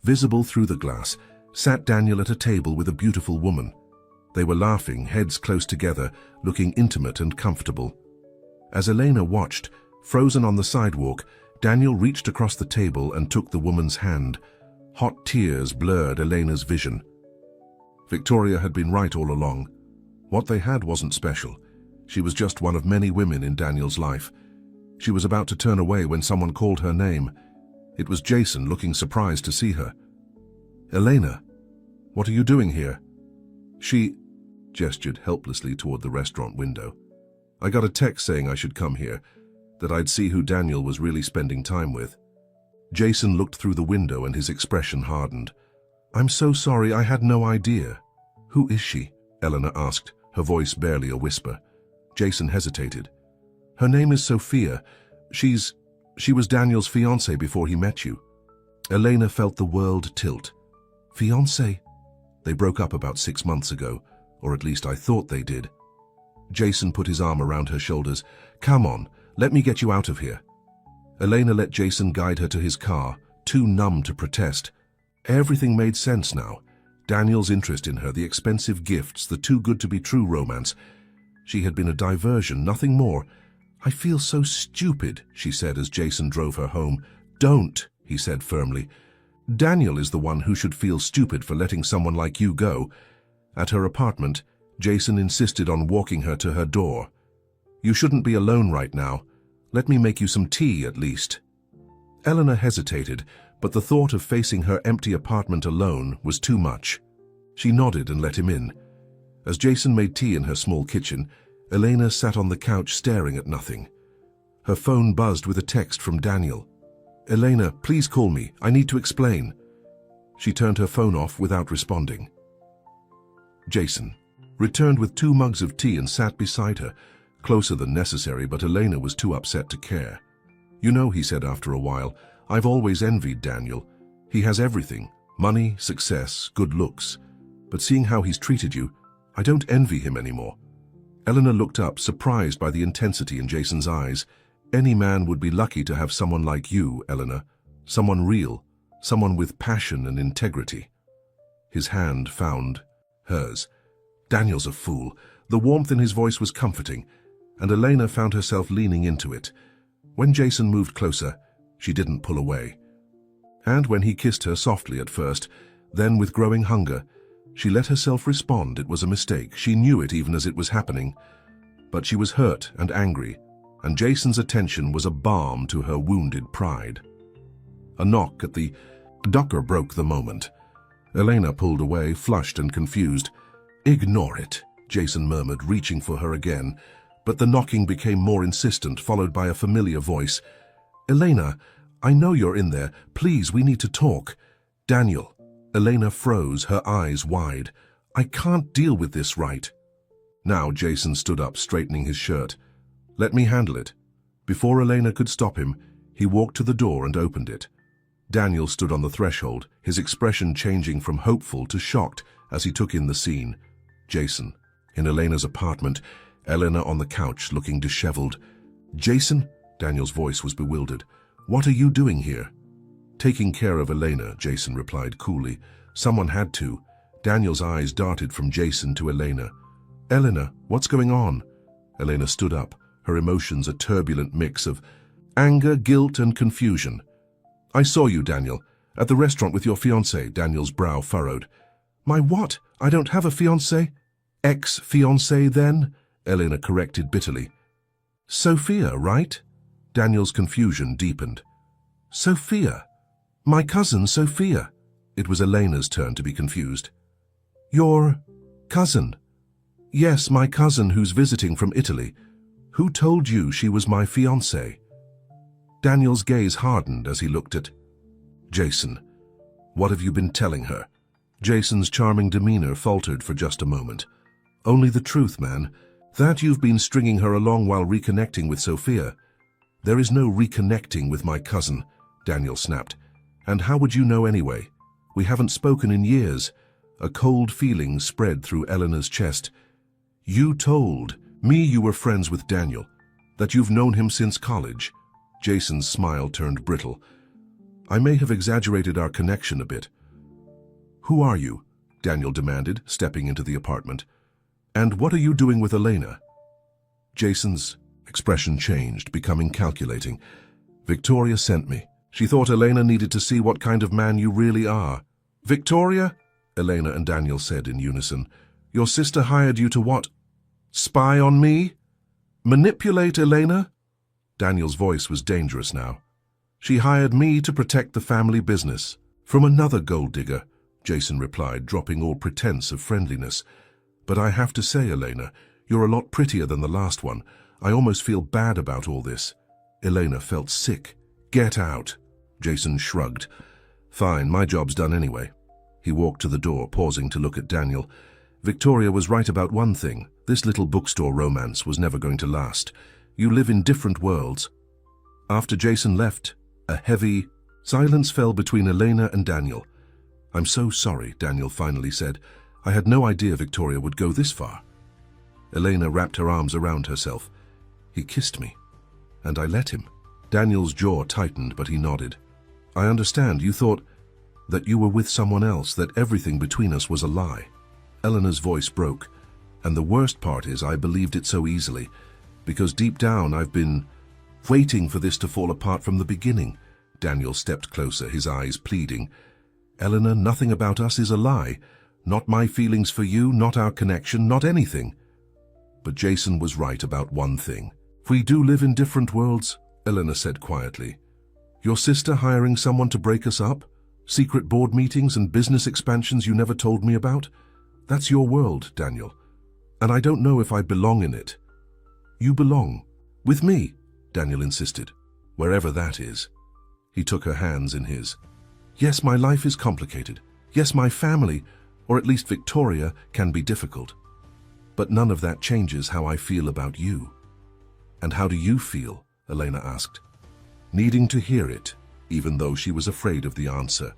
visible through the glass, sat Daniel at a table with a beautiful woman. They were laughing, heads close together, looking intimate and comfortable. As Elena watched, frozen on the sidewalk, Daniel reached across the table and took the woman's hand. Hot tears blurred Elena's vision. Victoria had been right all along. What they had wasn't special. She was just one of many women in Daniel's life. She was about to turn away when someone called her name. It was Jason, looking surprised to see her. Elena, what are you doing here? She gestured helplessly toward the restaurant window. I got a text saying I should come here, that I'd see who Daniel was really spending time with. Jason looked through the window and his expression hardened. I'm so sorry, I had no idea. Who is she? Elena asked, her voice barely a whisper. Jason hesitated. Her name is Sophia. She was Daniel's fiancée before he met you. Elena felt the world tilt. Fiancée? They broke up about 6 months ago, or at least I thought they did. Jason put his arm around her shoulders. Come on, let me get you out of here. Elena let Jason guide her to his car, too numb to protest. Everything made sense now. Daniel's interest in her, the expensive gifts, the too-good-to-be-true romance. She had been a diversion, nothing more. I feel so stupid, she said as Jason drove her home. Don't, he said firmly. Daniel is the one who should feel stupid for letting someone like you go. At her apartment, Jason insisted on walking her to her door. You shouldn't be alone right now. Let me make you some tea, at least. Eleanor hesitated, but the thought of facing her empty apartment alone was too much. She nodded and let him in. As Jason made tea in her small kitchen, Elena sat on the couch staring at nothing. Her phone buzzed with a text from Daniel. Elena, please call me. I need to explain. She turned her phone off without responding. Jason returned with 2 mugs of tea and sat beside her, closer than necessary, but Elena was too upset to care. "You know," he said after a while, "I've always envied Daniel. He has everything, money, success, good looks. But seeing how he's treated you, I don't envy him anymore." Elena looked up, surprised by the intensity in Jason's eyes. "Any man would be lucky to have someone like you, Elena. Someone real, someone with passion and integrity." His hand found hers. "Daniel's a fool." The warmth in his voice was comforting, and Elena found herself leaning into it. When Jason moved closer, she didn't pull away. And when he kissed her softly at first, then with growing hunger, she let herself respond. It was a mistake. She knew it even as it was happening. But she was hurt and angry, and Jason's attention was a balm to her wounded pride. A knock at the door broke the moment. Elena pulled away, flushed and confused. "Ignore it," Jason murmured, reaching for her again. But the knocking became more insistent, followed by a familiar voice. "Elena, I know you're in there. Please, we need to talk." "Daniel." Elena froze, her eyes wide. "I can't deal with this right." Now Jason stood up, straightening his shirt. "Let me handle it." Before Elena could stop him, he walked to the door and opened it. Daniel stood on the threshold, his expression changing from hopeful to shocked as he took in the scene. Jason, in Elena's apartment, Elena on the couch looking disheveled. "Jason?" Daniel's voice was bewildered. "What are you doing here?" "Taking care of Elena," Jason replied coolly. "Someone had to." Daniel's eyes darted from Jason to Elena. "Elena, what's going on?" Elena stood up, her emotions a turbulent mix of anger, guilt, and confusion. "I saw you, Daniel, at the restaurant with your fiancée." Daniel's brow furrowed. "My what? I don't have a fiancée." "Ex-fiancée, then?" Elena corrected bitterly. "Sophia, right?" Daniel's confusion deepened. "Sophia? My cousin, Sophia." It was Elena's turn to be confused. "Your cousin?" "Yes, my cousin who's visiting from Italy. Who told you she was my fiancée?" Daniel's gaze hardened as he looked at Jason. "What have you been telling her?" Jason's charming demeanor faltered for just a moment. "Only the truth, man. That you've been stringing her along while reconnecting with Sophia." "There is no reconnecting with my cousin," Daniel snapped. "And how would you know anyway? We haven't spoken in years." A cold feeling spread through Elena's chest. "You told me you were friends with Daniel, that you've known him since college." Jason's smile turned brittle. "I may have exaggerated our connection a bit." "Who are you?" Daniel demanded, stepping into the apartment. "And what are you doing with Elena?" Jason's expression changed, becoming calculating. "Victoria sent me. She thought Elena needed to see what kind of man you really are." "Victoria?" Elena and Daniel said in unison. "Your sister hired you to what? Spy on me? Manipulate Elena?" Daniel's voice was dangerous now. "She hired me to protect the family business." "From another gold digger," Jason replied, dropping all pretense of friendliness. "But I have to say, Elena, you're a lot prettier than the last one. I almost feel bad about all this." Elena felt sick. "Get out." Jason shrugged. "Fine, my job's done anyway." He walked to the door, pausing to look at Daniel. Victoria was right about one thing. This little bookstore romance was never going to last. You live in different worlds. After Jason left, a heavy silence fell between Elena and Daniel. "I'm so sorry," Daniel finally said. "I had no idea Victoria would go this far." Elena wrapped her arms around herself. "He kissed me, and I let him." Daniel's jaw tightened, but he nodded. "I understand. You thought that you were with someone else, that everything between us was a lie." Elena's voice broke. "And the worst part is I believed it so easily, because deep down I've been waiting for this to fall apart from the beginning." Daniel stepped closer, his eyes pleading. "Elena, nothing about us is a lie. Not my feelings for you, not our connection, not anything." But Jason was right about one thing. "We do live in different worlds," Elena said quietly. "Your sister hiring someone to break us up? Secret board meetings and business expansions you never told me about? That's your world, Daniel. And I don't know if I belong in it." "You belong. With me," Daniel insisted. "Wherever that is." He took her hands in his. "Yes, my life is complicated. Yes, my family. or at least Victoria, can be difficult. But none of that changes how I feel about you. And how do you feel? Elena asked, needing to hear it, even though she was afraid of the answer.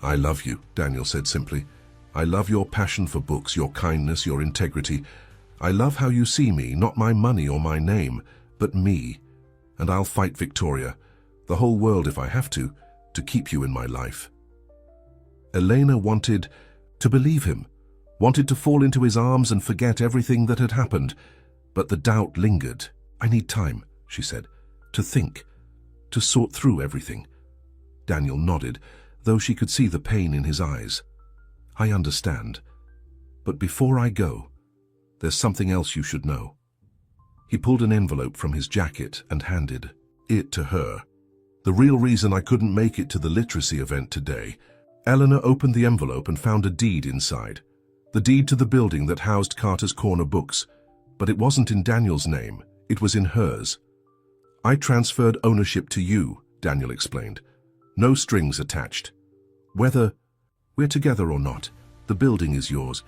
I love you, Daniel said simply. I love your passion for books, your kindness, your integrity. I love how you see me, not my money or my name, but me. And I'll fight Victoria, the whole world if I have to keep you in my life. Elena wanted to believe him, wanted to fall into his arms and forget everything that had happened, but the doubt lingered. I need time, she said, to think, to sort through everything. Daniel nodded, though she could see the pain in his eyes. I understand. But before I go, there's something else you should know. He pulled an envelope from his jacket and handed it to her. The real reason I couldn't make it to the literacy event today. Eleanor opened the envelope and found a deed inside. The deed to the building that housed Carter's Corner books. But it wasn't in Daniel's name, it was in hers. I transferred ownership to you, Daniel explained. No strings attached. Whether we're together or not, the building is yours.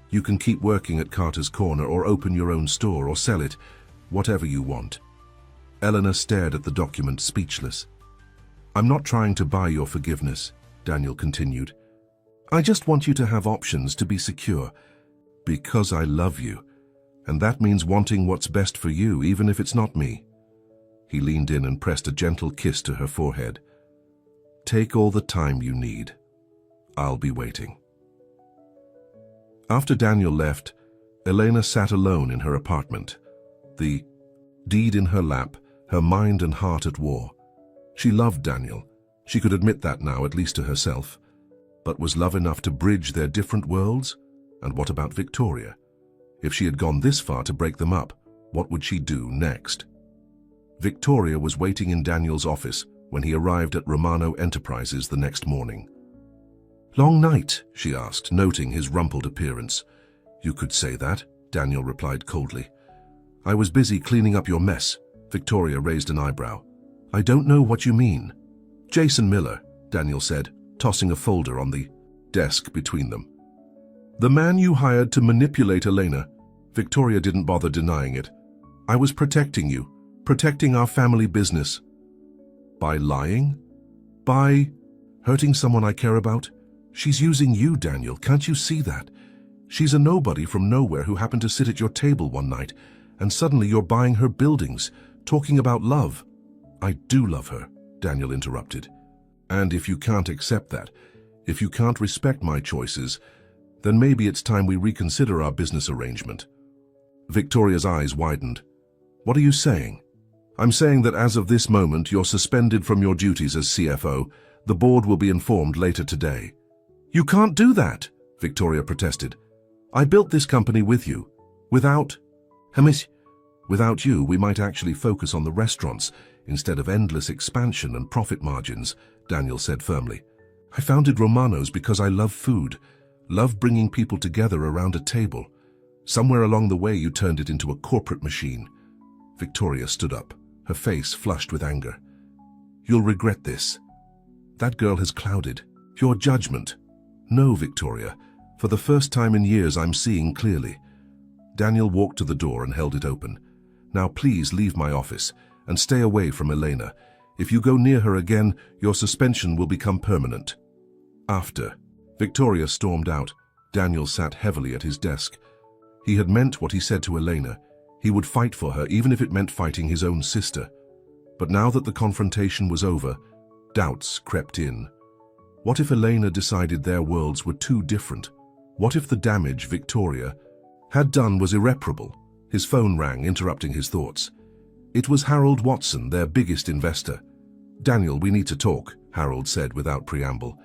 You can keep working at Carter's Corner or open your own store or sell it, whatever you want. Eleanor stared at the document, speechless. I'm not trying to buy your forgiveness, Daniel continued. I just want you to have options to be secure. Because I love you, and that means wanting what's best for you, even if it's not me. He leaned in and pressed a gentle kiss to her forehead. Take all the time you need. I'll be waiting. After Daniel left, Elena sat alone in her apartment, the deed in her lap, her mind and heart at war. She loved Daniel. She could admit that now, at least to herself. But was love enough to bridge their different worlds? And what about Victoria? If she had gone this far to break them up, what would she do next? Victoria was waiting in Daniel's office when he arrived at Romano Enterprises the next morning. Long night, she asked, noting his rumpled appearance. You could say that, Daniel replied coldly. I was busy cleaning up your mess. Victoria raised an eyebrow. I don't know what you mean. Jason Miller, Daniel said, tossing a folder on the desk between them. The man you hired to manipulate Elena. Victoria didn't bother denying it. I was protecting you, protecting our family business. By lying? By hurting someone I care about? She's using you, Daniel. Can't you see that? She's a nobody from nowhere who happened to sit at your table one night, and suddenly you're buying her buildings, talking about love. I do love her, Daniel interrupted. And if you can't accept that, if you can't respect my choices, then maybe it's time we reconsider our business arrangement. Victoria's eyes widened. What are you saying? I'm saying that as of this moment, you're suspended from your duties as CFO. The board will be informed later today. You can't do that, Victoria protested. I built this company with you. Without you, we might actually focus on the restaurants instead of endless expansion and profit margins, Daniel said firmly. I founded Romano's because I love food, love bringing people together around a table. Somewhere along the way, you turned it into a corporate machine. Victoria stood up, her face flushed with anger. You'll regret this. That girl has clouded your judgment. No, Victoria. For the first time in years, I'm seeing clearly. Daniel walked to the door and held it open. Now please leave my office and stay away from Elena. If you go near her again, your suspension will become permanent. After Victoria stormed out, Daniel sat heavily at his desk. He had meant what he said to Elena. He would fight for her, even if it meant fighting his own sister. But now that the confrontation was over, doubts crept in. What if Elena decided their worlds were too different? What if the damage Victoria had done was irreparable? His phone rang, interrupting his thoughts. It was Harold Watson, their biggest investor. Daniel, we need to talk, Harold said without preamble.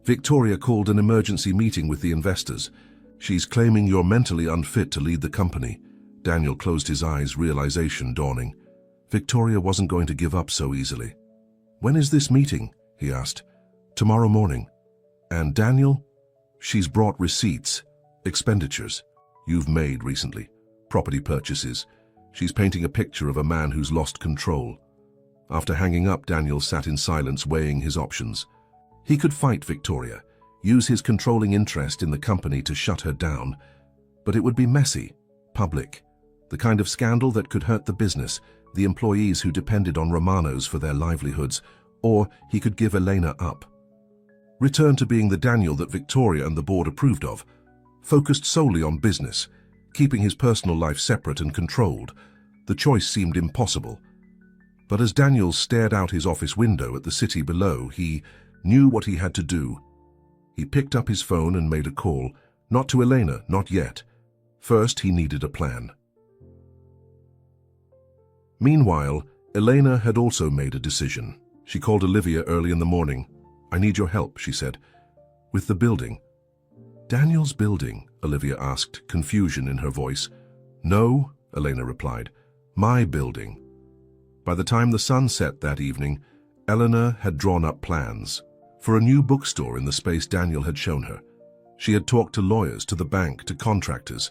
Victoria called an emergency meeting with the investors. She's claiming you're mentally unfit to lead the company. Daniel closed his eyes, realization dawning. Victoria wasn't going to give up so easily. When is this meeting? He asked. Tomorrow morning. And Daniel? She's brought receipts, expenditures you've made recently, property purchases. She's painting a picture of a man who's lost control. After hanging up, Daniel sat in silence, weighing his options. He could fight Victoria. use his controlling interest in the company to shut her down. But it would be messy, public, the kind of scandal that could hurt the business, the employees who depended on Romanos for their livelihoods, or he could give Elena up. Return to being the Daniel that Victoria and the board approved of, focused solely on business, keeping his personal life separate and controlled. The choice seemed impossible. But as Daniel stared out his office window at the city below, he knew what he had to do. He picked up his phone and made a call, not to Elena, not yet. First, he needed a plan. Meanwhile, Elena had also made a decision. She called Olivia early in the morning. "I need your help," she said. "With the building." "Daniel's building?" Olivia asked, confusion in her voice. "No," Elena replied. "My building." By the time the sun set that evening, Eleanor had drawn up plans for a new bookstore in the space Daniel had shown her. She had talked to lawyers, to the bank, to contractors.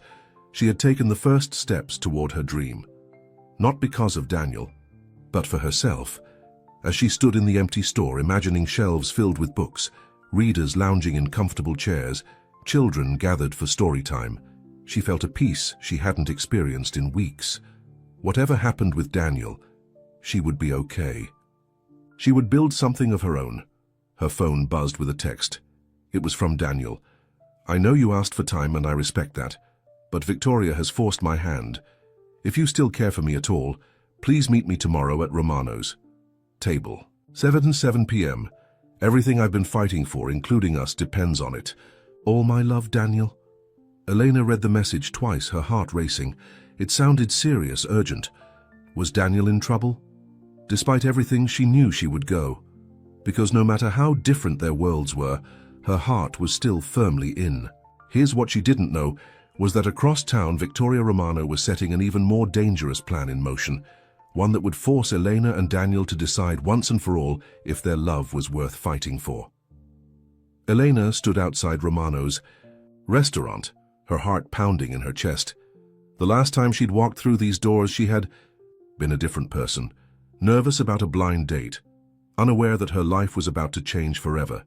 She had taken the first steps toward her dream. Not because of Daniel, but for herself. As she stood in the empty store, imagining shelves filled with books, readers lounging in comfortable chairs, children gathered for story time, she felt a peace she hadn't experienced in weeks. Whatever happened with Daniel, she would be okay. She would build something of her own. Her phone buzzed with a text. It was from Daniel. "I know you asked for time and I respect that, but Victoria has forced my hand. If you still care for me at all, please meet me tomorrow at Romano's. Table. 7 p.m. Everything I've been fighting for, including us, depends on it. All my love, Daniel." Elena read the message twice, her heart racing. It sounded serious, urgent. Was Daniel in trouble? Despite everything, she knew she would go. Because no matter how different their worlds were, her heart was still firmly in. Here's what she didn't know, was that across town Victoria Romano was setting an even more dangerous plan in motion, one that would force Elena and Daniel to decide once and for all if their love was worth fighting for. Elena stood outside Romano's restaurant, her heart pounding in her chest. The last time she'd walked through these doors, she had been a different person, nervous about a blind date, unaware that her life was about to change forever.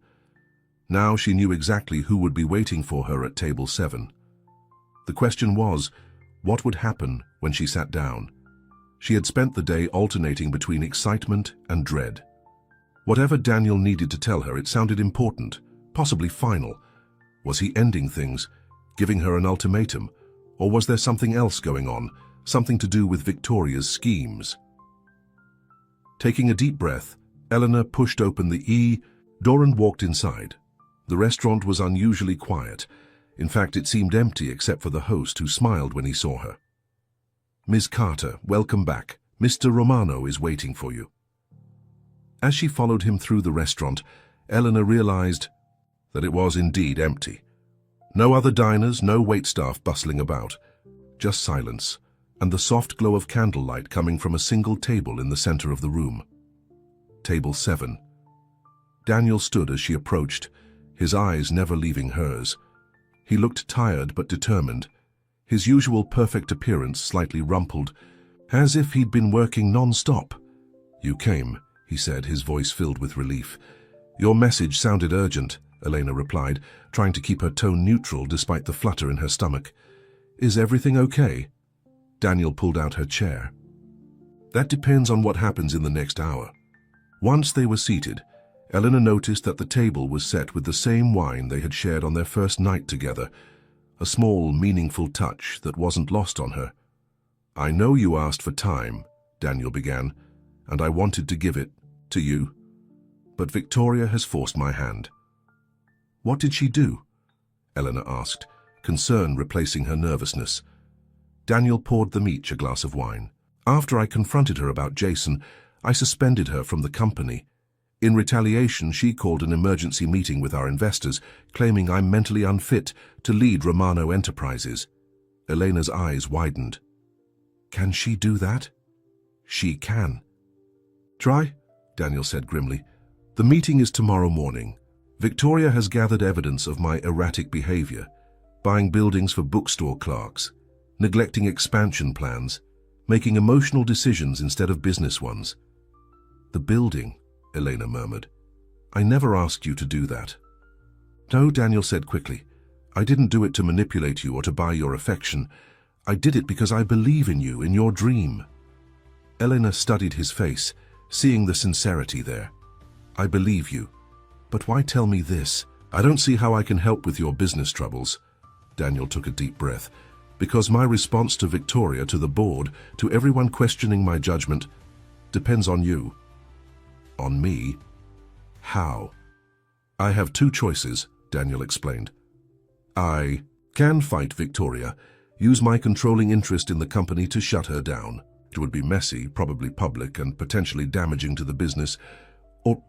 Now she knew exactly who would be waiting for her at table 7. The question was, what would happen when she sat down? She had spent the day alternating between excitement and dread. Whatever Daniel needed to tell her, it sounded important, possibly final. Was he ending things, giving her an ultimatum, or was there something else going on, something to do with Victoria's schemes? Taking a deep breath, Eleanor pushed open the door and walked inside. The restaurant was unusually quiet. In fact, it seemed empty except for the host, who smiled when he saw her. "Ms. Carter, welcome back. Mr. Romano is waiting for you." As she followed him through the restaurant, Eleanor realized that it was indeed empty. No other diners, no waitstaff bustling about. Just silence, and the soft glow of candlelight coming from a single table in the center of the room. Table 7. Daniel stood as she approached, his eyes never leaving hers. He looked tired but determined, his usual perfect appearance slightly rumpled, as if he'd been working non-stop. "You came," he said, his voice filled with relief. "Your message sounded urgent," Elena replied, trying to keep her tone neutral despite the flutter in her stomach. "Is everything okay?" Daniel pulled out her chair. "That depends on what happens in the next hour." Once they were seated, Eleanor noticed that the table was set with the same wine they had shared on their first night together, a small, meaningful touch that wasn't lost on her. "I know you asked for time," Daniel began, "and I wanted to give it to you. But Victoria has forced my hand." "What did she do?" Eleanor asked, concern replacing her nervousness. Daniel poured them each a glass of wine. "After I confronted her about Jason, I suspended her from the company. In retaliation, she called an emergency meeting with our investors, claiming I'm mentally unfit to lead Romano Enterprises." Elena's eyes widened. "Can she do that?" "She can." "Try," Daniel said grimly. "The meeting is tomorrow morning. Victoria has gathered evidence of my erratic behavior, buying buildings for bookstore clerks, neglecting expansion plans, making emotional decisions instead of business ones." "The building," Elena murmured. "I never asked you to do that." No, Daniel said quickly. I didn't do it to manipulate you or to buy your affection. I did it because I believe in you, in your dream. Elena studied his face, seeing the sincerity there. I believe you. But why tell me this? I don't see how I can help with your business troubles. Daniel took a deep breath. Because my response to Victoria, to the board, to everyone questioning my judgment, depends on you. On me? How? I have two choices, Daniel explained. I can fight Victoria, use my controlling interest in the company to shut her down. It would be messy, probably public, and potentially damaging to the business. Or,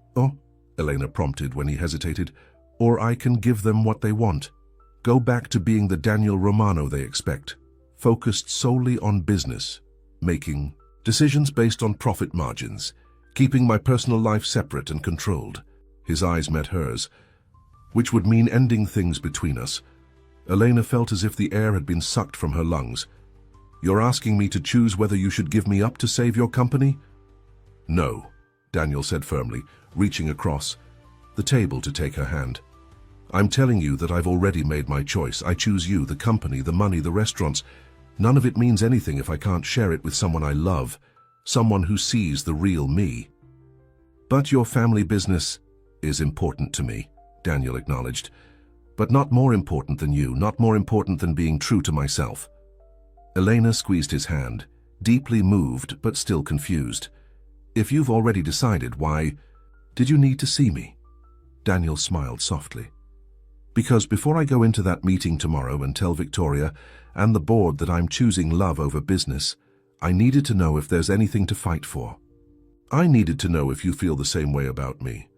Elena prompted when he hesitated, or I can give them what they want. Go back to being the Daniel Romano they expect, focused solely on business, making decisions based on profit margins, keeping my personal life separate and controlled. His eyes met hers, which would mean ending things between us. Elena felt as if the air had been sucked from her lungs. You're asking me to choose whether you should give me up to save your company? No, Daniel said firmly, reaching across the table to take her hand. I'm telling you that I've already made my choice. I choose you, the company, the money, the restaurants. None of it means anything if I can't share it with someone I love, someone who sees the real me. But your family business is important to me, Daniel acknowledged. But not more important than you, not more important than being true to myself. Elena squeezed his hand, deeply moved but still confused. If you've already decided, why did you need to see me? Daniel smiled softly. Because before I go into that meeting tomorrow and tell Victoria and the board that I'm choosing love over business, I needed to know if there's anything to fight for. I needed to know if you feel the same way about me.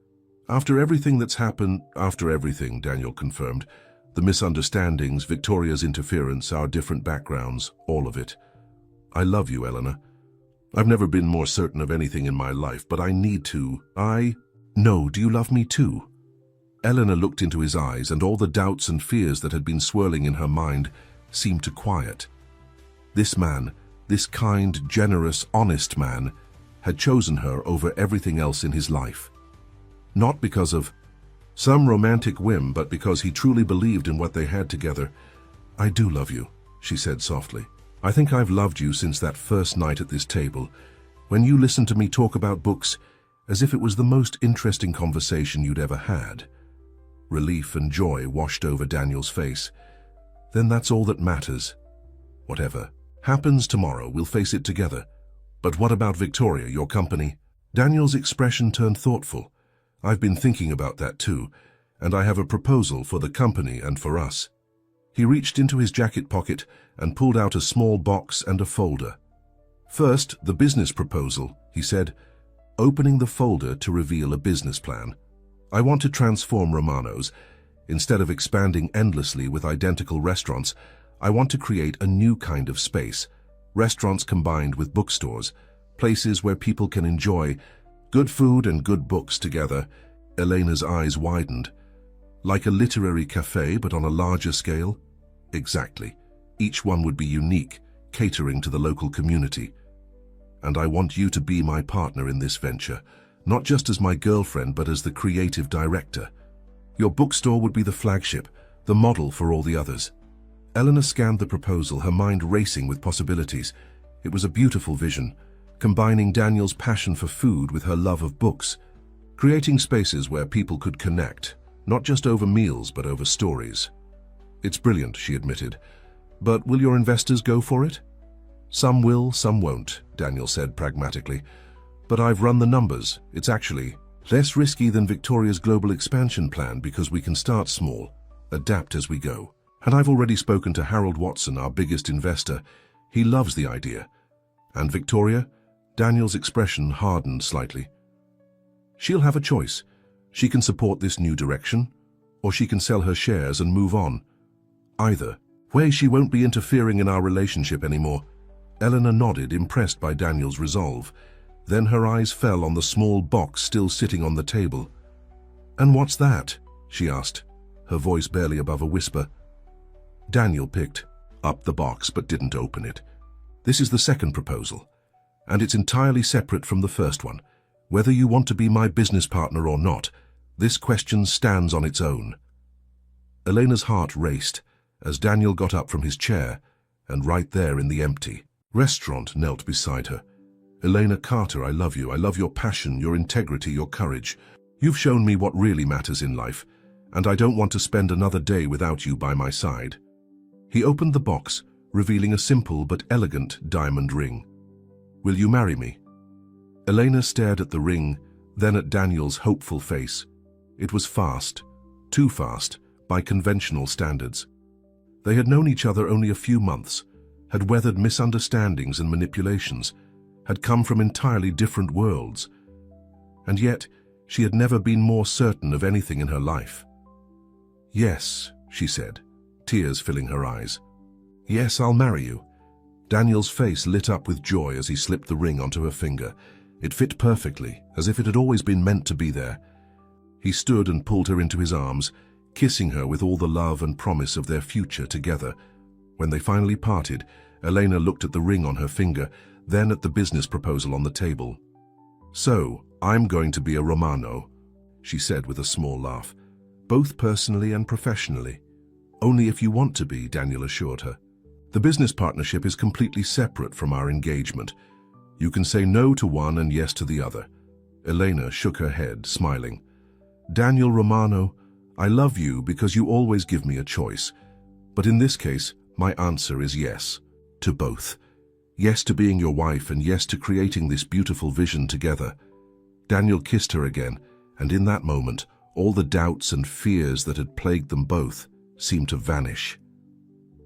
After everything that's happened, after everything, Daniel confirmed, the misunderstandings, Victoria's interference, our different backgrounds, all of it. I love you, Elena. I've never been more certain of anything in my life, but I need to. No, do you love me too? Elena looked into his eyes, and all the doubts and fears that had been swirling in her mind seemed to quiet. This man, this kind, generous, honest man, had chosen her over everything else in his life. Not because of some romantic whim, but because he truly believed in what they had together. I do love you, she said softly. I think I've loved you since that first night at this table, when you listened to me talk about books as if it was the most interesting conversation you'd ever had. Relief and joy washed over Daniel's face. Then that's all that matters. Whatever happens tomorrow, we'll face it together. But what about Victoria, your company? Daniel's expression turned thoughtful. I've been thinking about that too, and I have a proposal for the company and for us. He reached into his jacket pocket and pulled out a small box and a folder. First, the business proposal, he said, opening the folder to reveal a business plan. I want to transform Romano's. Instead of expanding endlessly with identical restaurants, I want to create a new kind of space. Restaurants combined with bookstores, places where people can enjoy good food and good books together. Elena's eyes widened. Like a literary cafe, but on a larger scale? Exactly. Each one would be unique, catering to the local community. And I want you to be my partner in this venture, not just as my girlfriend, but as the creative director. Your bookstore would be the flagship, the model for all the others. Elena scanned the proposal, her mind racing with possibilities. It was a beautiful vision, combining Daniel's passion for food with her love of books, creating spaces where people could connect, not just over meals, but over stories. It's brilliant, she admitted. But will your investors go for it? Some will, some won't, Daniel said pragmatically. But I've run the numbers. It's actually less risky than Victoria's global expansion plan because we can start small, adapt as we go. And I've already spoken to Harold Watson, our biggest investor. He loves the idea. And Victoria? Daniel's expression hardened slightly. She'll have a choice. She can support this new direction, or she can sell her shares and move on. Either way, she won't be interfering in our relationship anymore. Elena nodded, impressed by Daniel's resolve. Then her eyes fell on the small box still sitting on the table. And what's that? She asked, her voice barely above a whisper. Daniel picked up the box but didn't open it. This is the second proposal, and it's entirely separate from the first one. Whether you want to be my business partner or not, this question stands on its own. Elena's heart raced as Daniel got up from his chair, and right there in the empty restaurant knelt beside her. "Elena Carter, I love you. I love your passion, your integrity, your courage. You've shown me what really matters in life, and I don't want to spend another day without you by my side." He opened the box, revealing a simple but elegant diamond ring. "Will you marry me?" Elena stared at the ring, then at Daniel's hopeful face. It was fast, too fast, by conventional standards. They had known each other only a few months, had weathered misunderstandings and manipulations, had come from entirely different worlds. And yet, she had never been more certain of anything in her life. "Yes," she said, tears filling her eyes. "Yes, I'll marry you." Daniel's face lit up with joy as he slipped the ring onto her finger. It fit perfectly, as if it had always been meant to be there. He stood and pulled her into his arms, kissing her with all the love and promise of their future together. When they finally parted, Elena looked at the ring on her finger, then at the business proposal on the table. "So, I'm going to be a Romano," she said with a small laugh. "Both personally and professionally." "Only if you want to be," Daniel assured her. "The business partnership is completely separate from our engagement. You can say no to one and yes to the other." Elena shook her head, smiling. "Daniel Romano, I love you because you always give me a choice. But in this case, my answer is yes, to both. Yes to being your wife and yes to creating this beautiful vision together." Daniel kissed her again, and in that moment, all the doubts and fears that had plagued them both seemed to vanish.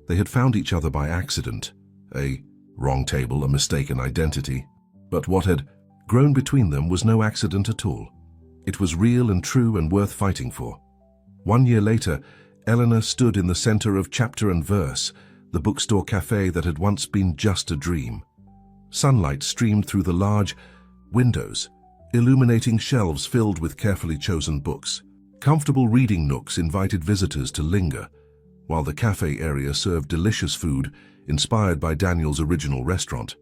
They had found each other by accident, a wrong table, a mistaken identity. But what had grown between them was no accident at all. It was real and true and worth fighting for. 1 year later, Eleanor stood in the center of Chapter and Verse, the bookstore cafe that had once been just a dream. Sunlight streamed through the large windows, illuminating shelves filled with carefully chosen books. Comfortable reading nooks invited visitors to linger, while the cafe area served delicious food inspired by Daniel's original restaurant.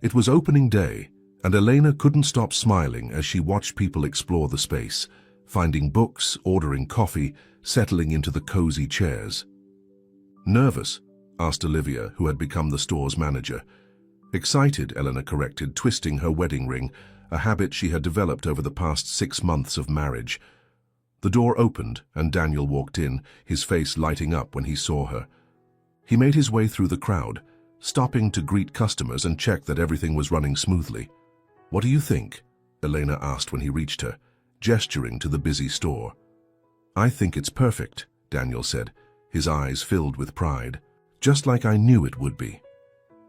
It was opening day, and Elena couldn't stop smiling as she watched people explore the space, finding books, ordering coffee, settling into the cozy chairs. "Nervous?" asked Olivia, who had become the store's manager. "Excited," Eleanor corrected, twisting her wedding ring, a habit she had developed over the past 6 months of marriage. The door opened, and Daniel walked in, his face lighting up when he saw her. He made his way through the crowd, stopping to greet customers and check that everything was running smoothly. "What do you think?" Elena asked when he reached her, gesturing to the busy store. "I think it's perfect," Daniel said, his eyes filled with pride. "Just like I knew it would be."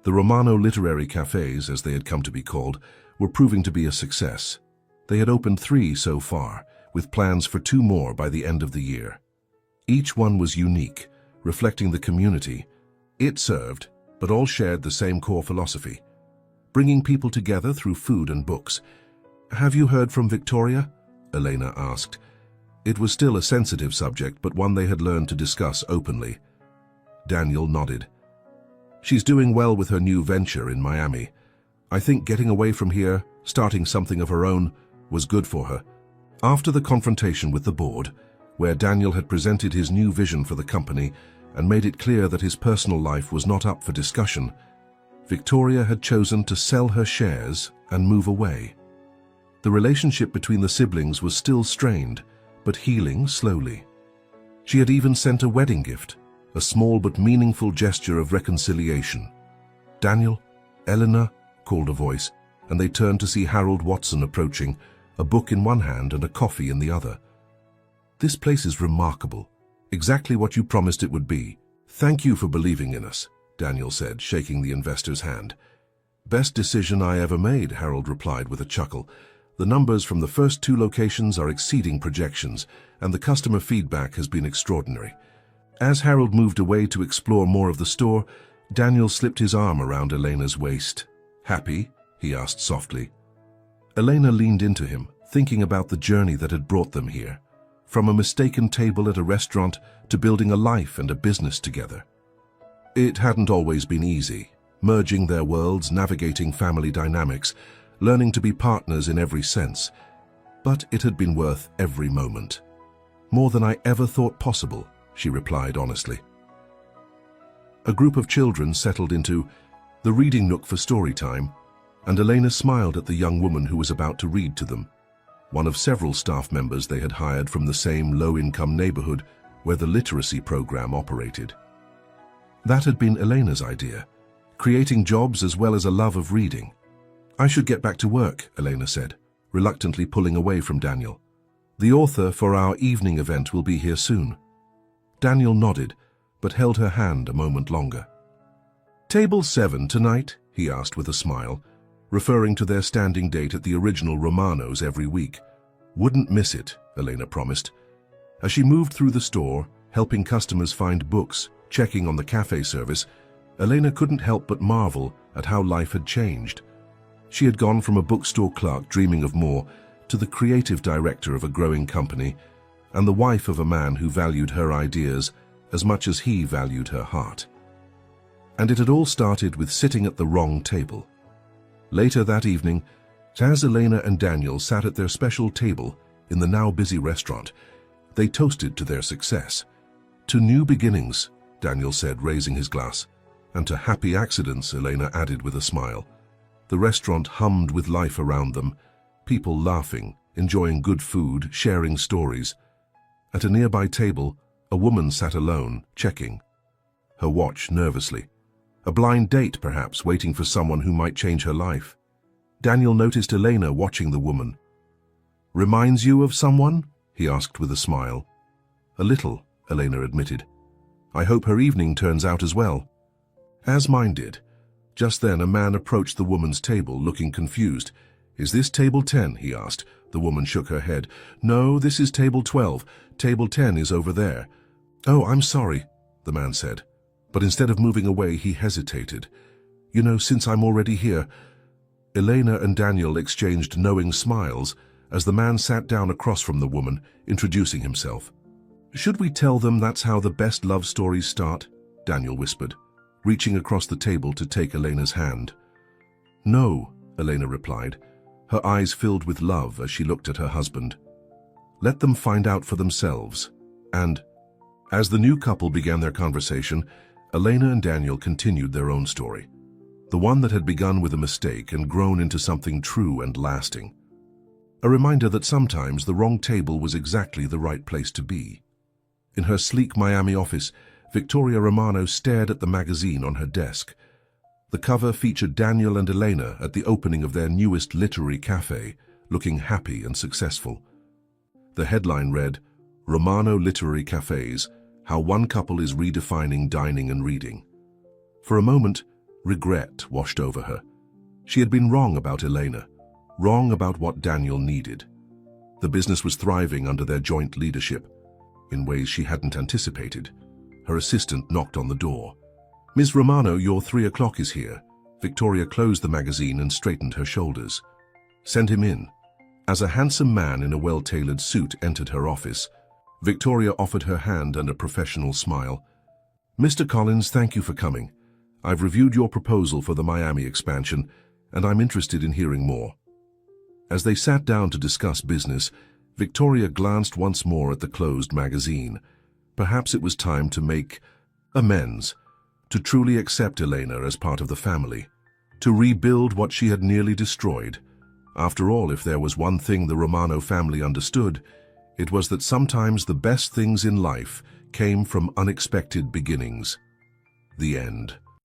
The Romano literary cafes, as they had come to be called, were proving to be a success. They had opened 3 so far, with plans for 2 more by the end of the year. Each one was unique, reflecting the community it served, but all shared the same core philosophy: bringing people together through food and books. "Have you heard from Victoria?" Elena asked. It was still a sensitive subject, but one they had learned to discuss openly. Daniel nodded. "She's doing well with her new venture in Miami. I think getting away from here, starting something of her own, was good for her." After the confrontation with the board, where Daniel had presented his new vision for the company and made it clear that his personal life was not up for discussion, Victoria had chosen to sell her shares and move away. The relationship between the siblings was still strained, but healing slowly. She had even sent a wedding gift, a small but meaningful gesture of reconciliation. "Daniel, Eleanor," called a voice, and they turned to see Harold Watson approaching, a book in one hand and a coffee in the other. "This place is remarkable. Exactly what you promised it would be. Thank you for believing in us," Daniel said, shaking the investor's hand. "Best decision I ever made," Harold replied with a chuckle. "The numbers from the first 2 locations are exceeding projections, and the customer feedback has been extraordinary." As Harold moved away to explore more of the store, Daniel slipped his arm around Elena's waist. "Happy?" he asked softly. Elena leaned into him, thinking about the journey that had brought them here, from a mistaken table at a restaurant to building a life and a business together. It hadn't always been easy, merging their worlds, navigating family dynamics, learning to be partners in every sense. But it had been worth every moment. More than I ever thought possible, she replied honestly. A group of children settled into the reading nook for story time, and Elena smiled at the young woman who was about to read to them, one of several staff members they had hired from the same low-income neighborhood where the literacy program operated. That had been Elena's idea, creating jobs as well as a love of reading. "I should get back to work," Elena said, reluctantly pulling away from Daniel. "The author for our evening event will be here soon." Daniel nodded, but held her hand a moment longer. "Table 7 tonight?" he asked with a smile, referring to their standing date at the original Romano's every week. "Wouldn't miss it," Elena promised. As she moved through the store, helping customers find books, checking on the cafe service, Elena couldn't help but marvel at how life had changed. She had gone from a bookstore clerk dreaming of more to the creative director of a growing company and the wife of a man who valued her ideas as much as he valued her heart. And it had all started with sitting at the wrong table. Later that evening, as Elena and Daniel sat at their special table in the now busy restaurant, they toasted to their success. "To new beginnings," Daniel said, raising his glass. "And to happy accidents," Elena added with a smile. The restaurant hummed with life around them, people laughing, enjoying good food, sharing stories. At a nearby table, a woman sat alone, checking her watch nervously. A blind date, perhaps, waiting for someone who might change her life. Daniel noticed Elena watching the woman. "Reminds you of someone?" he asked with a smile. "A little," Elena admitted. "I hope her evening turns out as well." As mine did. Just then a man approached the woman's table, looking confused. "Is this table 10?" he asked. The woman shook her head. "No, this is table 12. Table 10 is over there." "Oh, I'm sorry," the man said. But instead of moving away, he hesitated. "You know, since I'm already here..." Elena and Daniel exchanged knowing smiles as the man sat down across from the woman, introducing himself. "Should we tell them that's how the best love stories start?" Daniel whispered, reaching across the table to take Elena's hand. "No," Elena replied, her eyes filled with love as she looked at her husband. "Let them find out for themselves." And, as the new couple began their conversation, Elena and Daniel continued their own story, the one that had begun with a mistake and grown into something true and lasting. A reminder that sometimes the wrong table was exactly the right place to be. In her sleek Miami office, Victoria Romano stared at the magazine on her desk. The cover featured Daniel and Elena at the opening of their newest literary cafe, looking happy and successful. The headline read, "Romano Literary Cafes, How One Couple is Redefining Dining and Reading." For a moment, regret washed over her. She had been wrong about Elena, wrong about what Daniel needed. The business was thriving under their joint leadership, in ways she hadn't anticipated. Her assistant knocked on the door. "Ms. Romano, your 3 o'clock is here." Victoria closed the magazine and straightened her shoulders. "Send him in." As a handsome man in a well-tailored suit entered her office, Victoria offered her hand and a professional smile. "Mr. Collins, thank you for coming. I've reviewed your proposal for the Miami expansion, and I'm interested in hearing more." As they sat down to discuss business, Victoria glanced once more at the closed magazine. Perhaps it was time to make amends, to truly accept Elena as part of the family, to rebuild what she had nearly destroyed. After all, if there was one thing the Romano family understood, it was that sometimes the best things in life came from unexpected beginnings. The end.